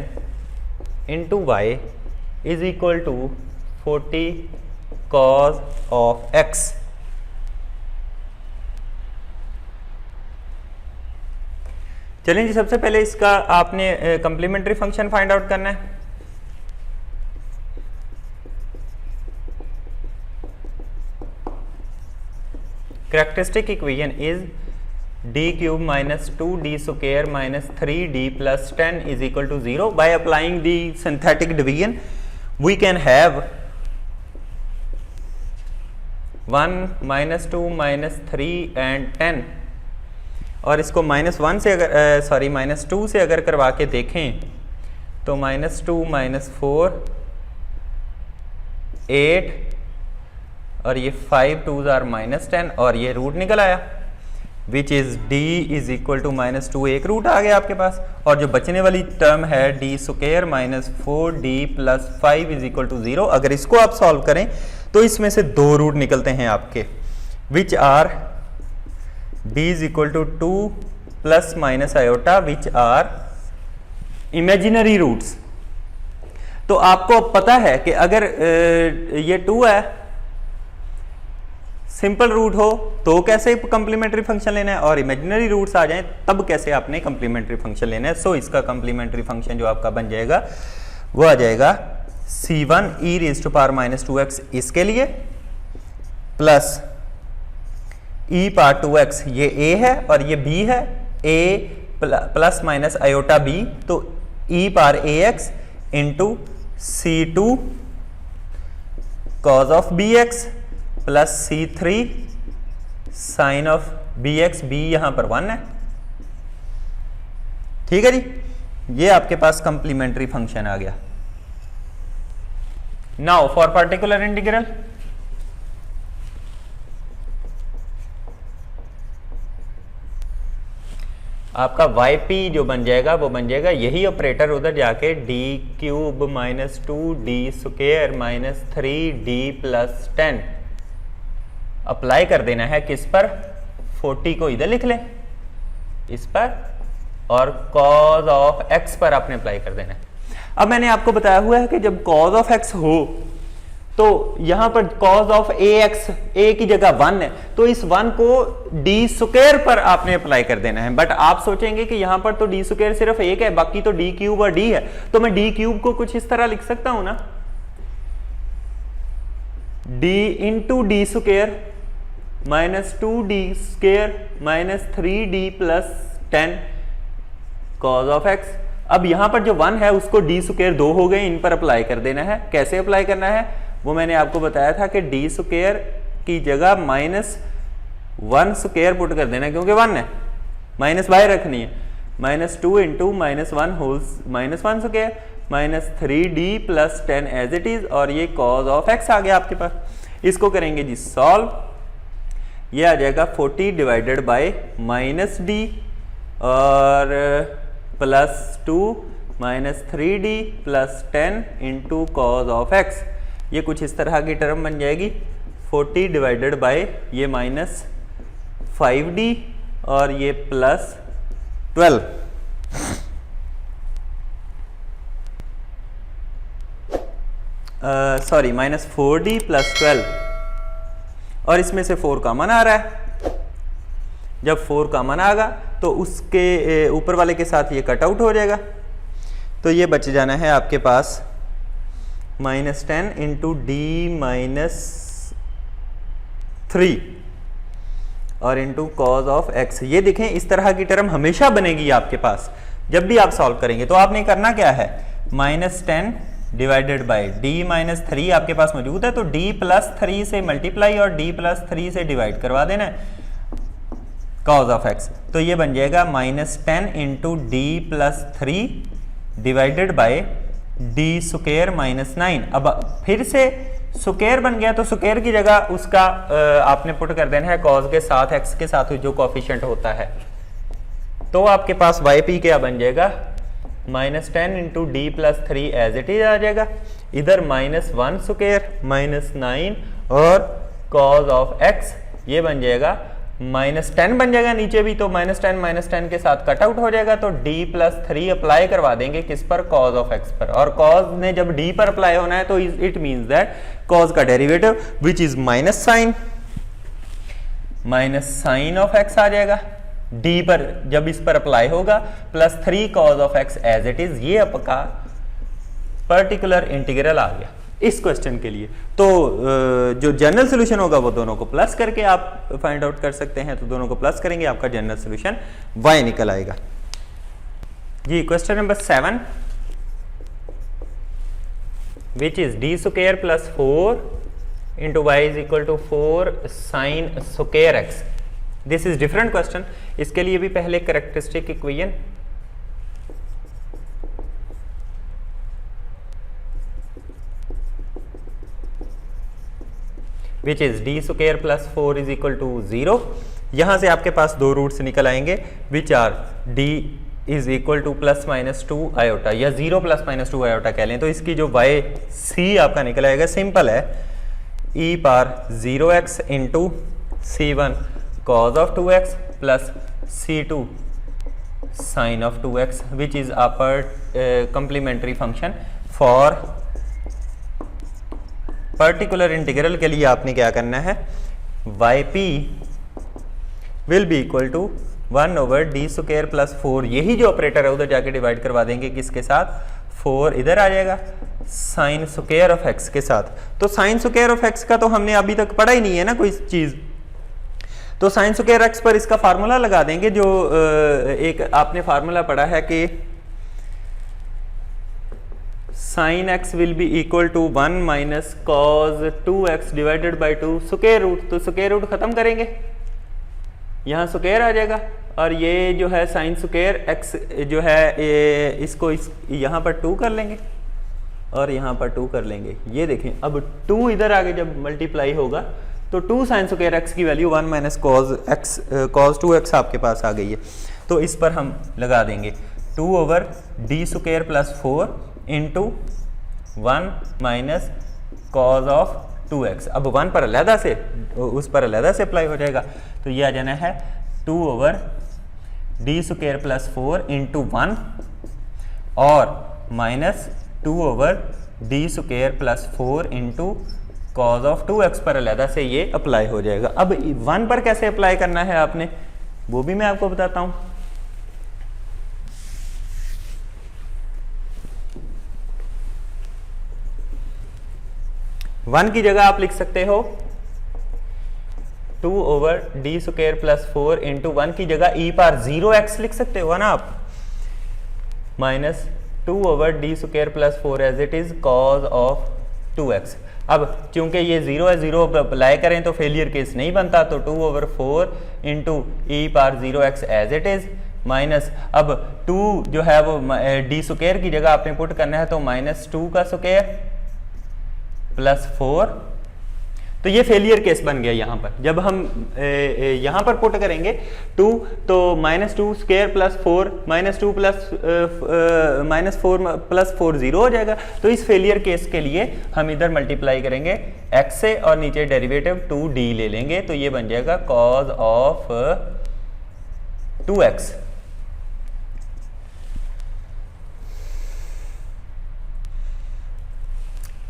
into Y is equal to 40 cos of x। चलें जी, सबसे पहले इसका आपने कंप्लीमेंट्री फंक्शन फाइंड आउट करना है। Characteristic equation is d cube minus 2d स्क्वायर minus 3d plus 10 is equal to 0। By applying the synthetic division we can have 1 minus 2 minus 3 and 10, और इसको -1 से अगर सॉरी -2 से अगर करवा के देखें तो -2 -4 8 और ये 5 2s आर -10 और ये रूट निकल आया which is d is equal to -2, एक रूट आ गया आपके पास। और जो बचने वाली टर्म है d square minus 4d plus 5 is equal to 0। अगर इसको आप सॉल्व करें तो इसमें से दो रूट निकलते हैं आपके which are d is equal to 2 plus minus iota which are imaginary roots. तो आपको पता है कि अगर ये 2 है सिंपल रूट हो तो कैसे कंप्लीमेंट्री फंक्शन लेना है, और इमेजिनरी रूट्स आ जाएं तब कैसे आपने कंप्लीमेंट्री फंक्शन लेना है। सो इसका कंप्लीमेंट्री फंक्शन जो आपका बन जाएगा वो आ जाएगा c1 e raise to power minus 2x इसके लिए प्लस e पावर 2x, ये a है और ये b है, a plus minus iota b, तो e power ax into c2 cos of bx plus c3 sine of bx, b यहां पर 1 है। ठीक है जी, ये आपके पास कंप्लीमेंट्री फंक्शन आ गया। नाउ फॉर पर्टिकुलर इंटीग्रल, आपका yp जो बन जाएगा वो बन जाएगा यही ऑपरेटर उधर जाके d क्यूब माइनस 2d स्क्वायर माइनस 3d प्लस 10 अप्लाई कर देना है किस पर, 40 को इधर लिख लें इस पर, और cos ऑफ x पर आपने अप्लाई कर देना है। अब मैंने आपको बताया हुआ है कि जब कॉज ऑफ एक्स हो तो यहां पर कॉज ऑफ ए एक्स, ए की जगह 1 है, तो इस 1 को डी स्क्वायर पर आपने अप्लाई कर देना है। बट आप सोचेंगे कि यहां पर तो डी स्क्वायर सिर्फ एक है, बाकी तो डी क्यूब और डी है, तो मैं डी क्यूब को कुछ इस तरह लिख सकता हूं ना, D into D square minus 2d स्क्वायर minus 3d plus 10 cause of x. अब यहां पर जो 1 है उसको डी स्क्वायर 2 हो गए, इन पर अप्लाई कर देना है। कैसे अप्लाई करना है वो मैंने आपको बताया था कि डी स्क्वायर की जगह -1 स्क्वायर पुट कर देना है, क्योंकि 1 है, माइनस बाहर रखनी है, -2 इंटू -1 होल्स -1 square minus 3d plus 10 as it is, और ये कॉज ऑफ एक्स आ गया आपके पास। इसको करेंगे जी सॉल्व, ये आ जाएगा 40 डिवाइडेड बाय -d और +2 minus 3d plus 10 into cos of x. ये कुछ इस तरह की टर्म बन जाएगी, 40 डिवाइडेड बाय ये -5d और ये +12। सॉरी -4d प्लस 12, और इसमें से 4 कॉमन आ रहा है। जब 4 कॉमन आएगा तो उसके ऊपर वाले के साथ ये कट आउट हो जाएगा, तो ये बच जाना है आपके पास -10 इंटू डी -3 और इंटू कॉज ऑफ एक्स। ये देखें इस तरह की टर्म हमेशा बनेगी आपके पास जब भी आप सॉल्व करेंगे। तो आपने करना क्या है, -10 डिवाइडेड बाय d -3 आपके पास मौजूद है, तो d +3 से मल्टीप्लाई और d +3 से डिवाइड करवा देना है कॉज ऑफ एक्स। तो ये बन जाएगा -10 into d +3 divided by D square -9। अब फिर से स्क्वायर बन गया, तो स्क्वायर की जगह उसका आपने पुट कर देना है कॉज के साथ, एक्स के साथ जो कोफिशिएंट होता है। तो आपके पास YP क्या बन जाएगा, -10 into d +3 as it is आ जाएगा, इधर -1 स्क्वायर -9 और कॉज ऑफ एक्स ये बन जाएगा -10 बन जाएगा नीचे भी, तो -10 के साथ कट आउट हो जाएगा, तो d +3 अप्लाई करवा देंगे किस पर, कॉज ऑफ x पर। और कॉज ने जब d पर अप्लाई होना है तो इट मींस दैट कॉज का derivative which is minus sine of x आ जाएगा d पर, जब इस पर अप्लाई होगा, +3 cos of x as it is. ये आपका पर्टिकुलर इंटीग्रल आ गया इस क्वेश्चन के लिए। तो जो जनरल सोल्यूशन होगा वो दोनों को प्लस करके आप फाइंड आउट कर सकते हैं, तो दोनों को प्लस करेंगे, आपका जनरल सोल्यूशन y निकल आएगा जी। Question number 7 which is d square plus 4 into y is equal to 4 sine square x। This is different question. इसके लिए भी पहले characteristic equation which is D square plus 4 is equal to 0। यहां से आपके पास दो रूट्स निकल आएंगे which are d is equal to +-2 iota या 0 +-2 आयोटा कह लें। तो इसकी जो वाई सी आपका निकल आएगा सिंपल है, e power 0x into C1 cos of 2x plus C2 sin of 2x which is upper complementary function for particular integral के लिए आपने क्या करना है, yp will be equal to 1/d square plus 4, यही जो ऑपरेटर है उधर जाके डिवाइड करवा देंगे किसके साथ, 4 इधर आ जाएगा साइन स्क्वायर ऑफ x के साथ। तो साइन स्क्वायर ऑफ x का तो हमने अभी तक पढ़ा ही नहीं है ना कोई चीज, तो साइन स्क्वायर x पर इसका फार्मूला लगा देंगे। जो एक आपने फार्मूला पढ़ा है कि sine x will be equal to 1 minus cos 2x divided by 2 square root. तो स्क्वायर रूट खत्म करेंगे, यहाँ स्क्वायर आ जाएगा, और ये जो है साइन स्क्वायर x जो है इसको यहाँ पर 2 कर लेंगे और यहाँ पर 2 कर लेंगे। ये देखें अब 2 इधर आगे जब मल्टीप्लाई होगा तो 2 साइन स्क्वायर x की वैल्यू 1 माइनस कॉज 2x आपके पास आ गई है। तो इस पर हम लगा देंगे 2/d square plus 4 into 1 minus cause of 2x। अब 1 पर अलहदा से उस पर अलहदा से अप्लाई हो जाएगा, तो ये आ जाना है 2/d स्क्वायर प्लस 4 इंटू 1 और minus 2/d² plus 4 into cos of 2x पर अलहदा से ये अप्लाई हो जाएगा। अब 1 पर कैसे अप्लाई करना है आपने, वो भी मैं आपको बताता हूं। वन की जगह आप लिख सकते हो 2/d² प्लस 4 इंटू 1 की जगह e पावर 0x लिख सकते हो ना आप, minus 2/d² plus 4 as it is cos of 2x। अब चूंकि ये 0 है, 0 अप्लाई करें तो फेलियर केस नहीं बनता, तो 2/4 into e power 0x as it is, minus अब 2 जो है वो d² की जगह आपने पुट करना है, तो माइनस 2 का स्क्वायर प्लस 4, तो ये फेलियर केस बन गया। यहाँ पर जब हम यहाँ पर पुट करेंगे 2, तो -2² प्लस 4 -2 प्लस -4 प्लस 4 0 हो जाएगा। तो इस फेलियर केस के लिए हम इधर मल्टीप्लाई करेंगे x से और नीचे डेरिवेटिव 2d ले लेंगे, तो ये बन जाएगा कॉज ऑफ 2x।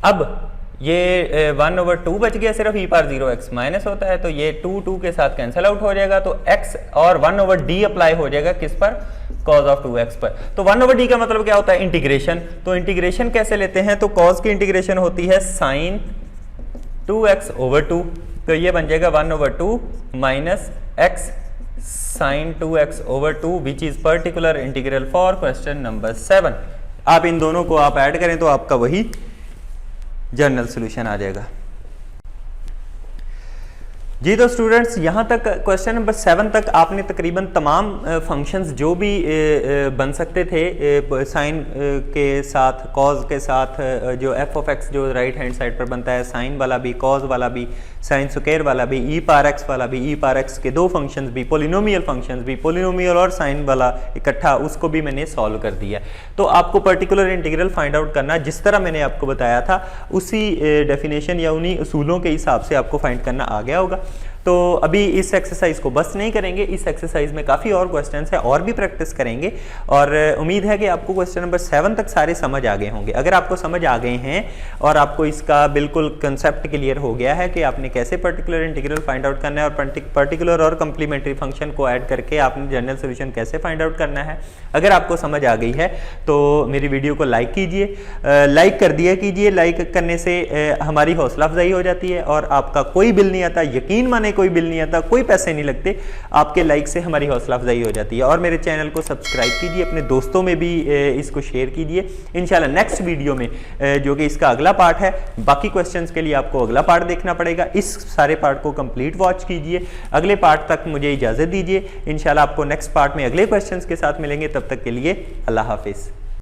अब ये 1/2 बच गया, सिर्फ e पावर 0x माइनस होता है, तो ये 2 के साथ कैंसिल आउट हो जाएगा, तो x और 1/d अप्लाई हो जाएगा किस पर, cos ऑफ 2x पर। तो 1/d का मतलब क्या होता है, इंटीग्रेशन। तो इंटीग्रेशन कैसे लेते हैं, तो cos की इंटीग्रेशन होती है sin 2x/2, तो ये बन जाएगा 1/2 minus x sin 2x/2 which is particular integral for question number 7। आप इन दोनों को आप ऐड करें तो आपका वही जनरल सॉल्यूशन आ जाएगा। जी तो स्टूडेंट्स, यहाँ तक क्वेश्चन नंबर 7 तक आपने तकरीबन तमाम फंक्शंस जो भी बन सकते थे साइन के साथ, कॉज के साथ, जो एफ ऑफ एक्स जो राइट हैंड साइड पर बनता है, साइन वाला भी, कॉज वाला भी, साइन स्क्वायर वाला भी, ई पावर एक्स वाला भी, ई पावर एक्स के दो फंक्शंस भी, पोलिनोमियल फंक्शंस भी, पोलिनोमियल और साइन वाला इकट्ठा, उसको भी मैंने सॉल्व कर दिया। तो आपको पर्टिकुलर इंटीग्रल फाइंड आउट करना, जिस तरह मैंने आपको बताया था उसी डेफिनेशन या उन्हीं उसूलों के हिसाब से आपको फाइंड करना आ गया होगा। तो अभी इस एक्सरसाइज को बस नहीं करेंगे, इस एक्सरसाइज में काफ़ी और क्वेश्चंस है और भी प्रैक्टिस करेंगे, और उम्मीद है कि आपको क्वेश्चन नंबर 7 तक सारे समझ आ गए होंगे। अगर आपको समझ आ गए हैं और आपको इसका बिल्कुल कंसेप्ट क्लियर हो गया है कि आपने कैसे पर्टिकुलर इंटीग्रल फाइंड आउट करना है और पर्टिकुलर और कंप्लीमेंट्री फंक्शन को ऐड करके आपने जनरल सोल्यूशन कैसे फाइंड आउट करना है, अगर आपको समझ आ गई है तो मेरी वीडियो को लाइक कीजिए, लाइक कर दिया कीजिए। लाइक करने से हमारी हौसला अफजाई हो जाती है और आपका कोई बिल नहीं आता, यकीन माने कोई बिल नहीं आता, कोई पैसे नहीं लगते, आपके लाइक से हमारी हौसला अफजाई हो जाती है। और मेरे चैनल को सब्सक्राइब कीजिए, अपने दोस्तों में भी इसको शेयर कीजिए। इंशाल्लाह नेक्स्ट वीडियो में जो कि इसका अगला पार्ट है, बाकी क्वेश्चंस के लिए आपको अगला पार्ट देखना पड़ेगा, इस सारे पार्ट को कंप्लीट वॉच कीजिए। अगले पार्ट तक मुझे इजाजत दीजिए, इंशाल्लाह आपको नेक्स्ट पार्ट में अगले क्वेश्चंस के साथ मिलेंगे। तब तक के लिए अल्लाह हाफिज।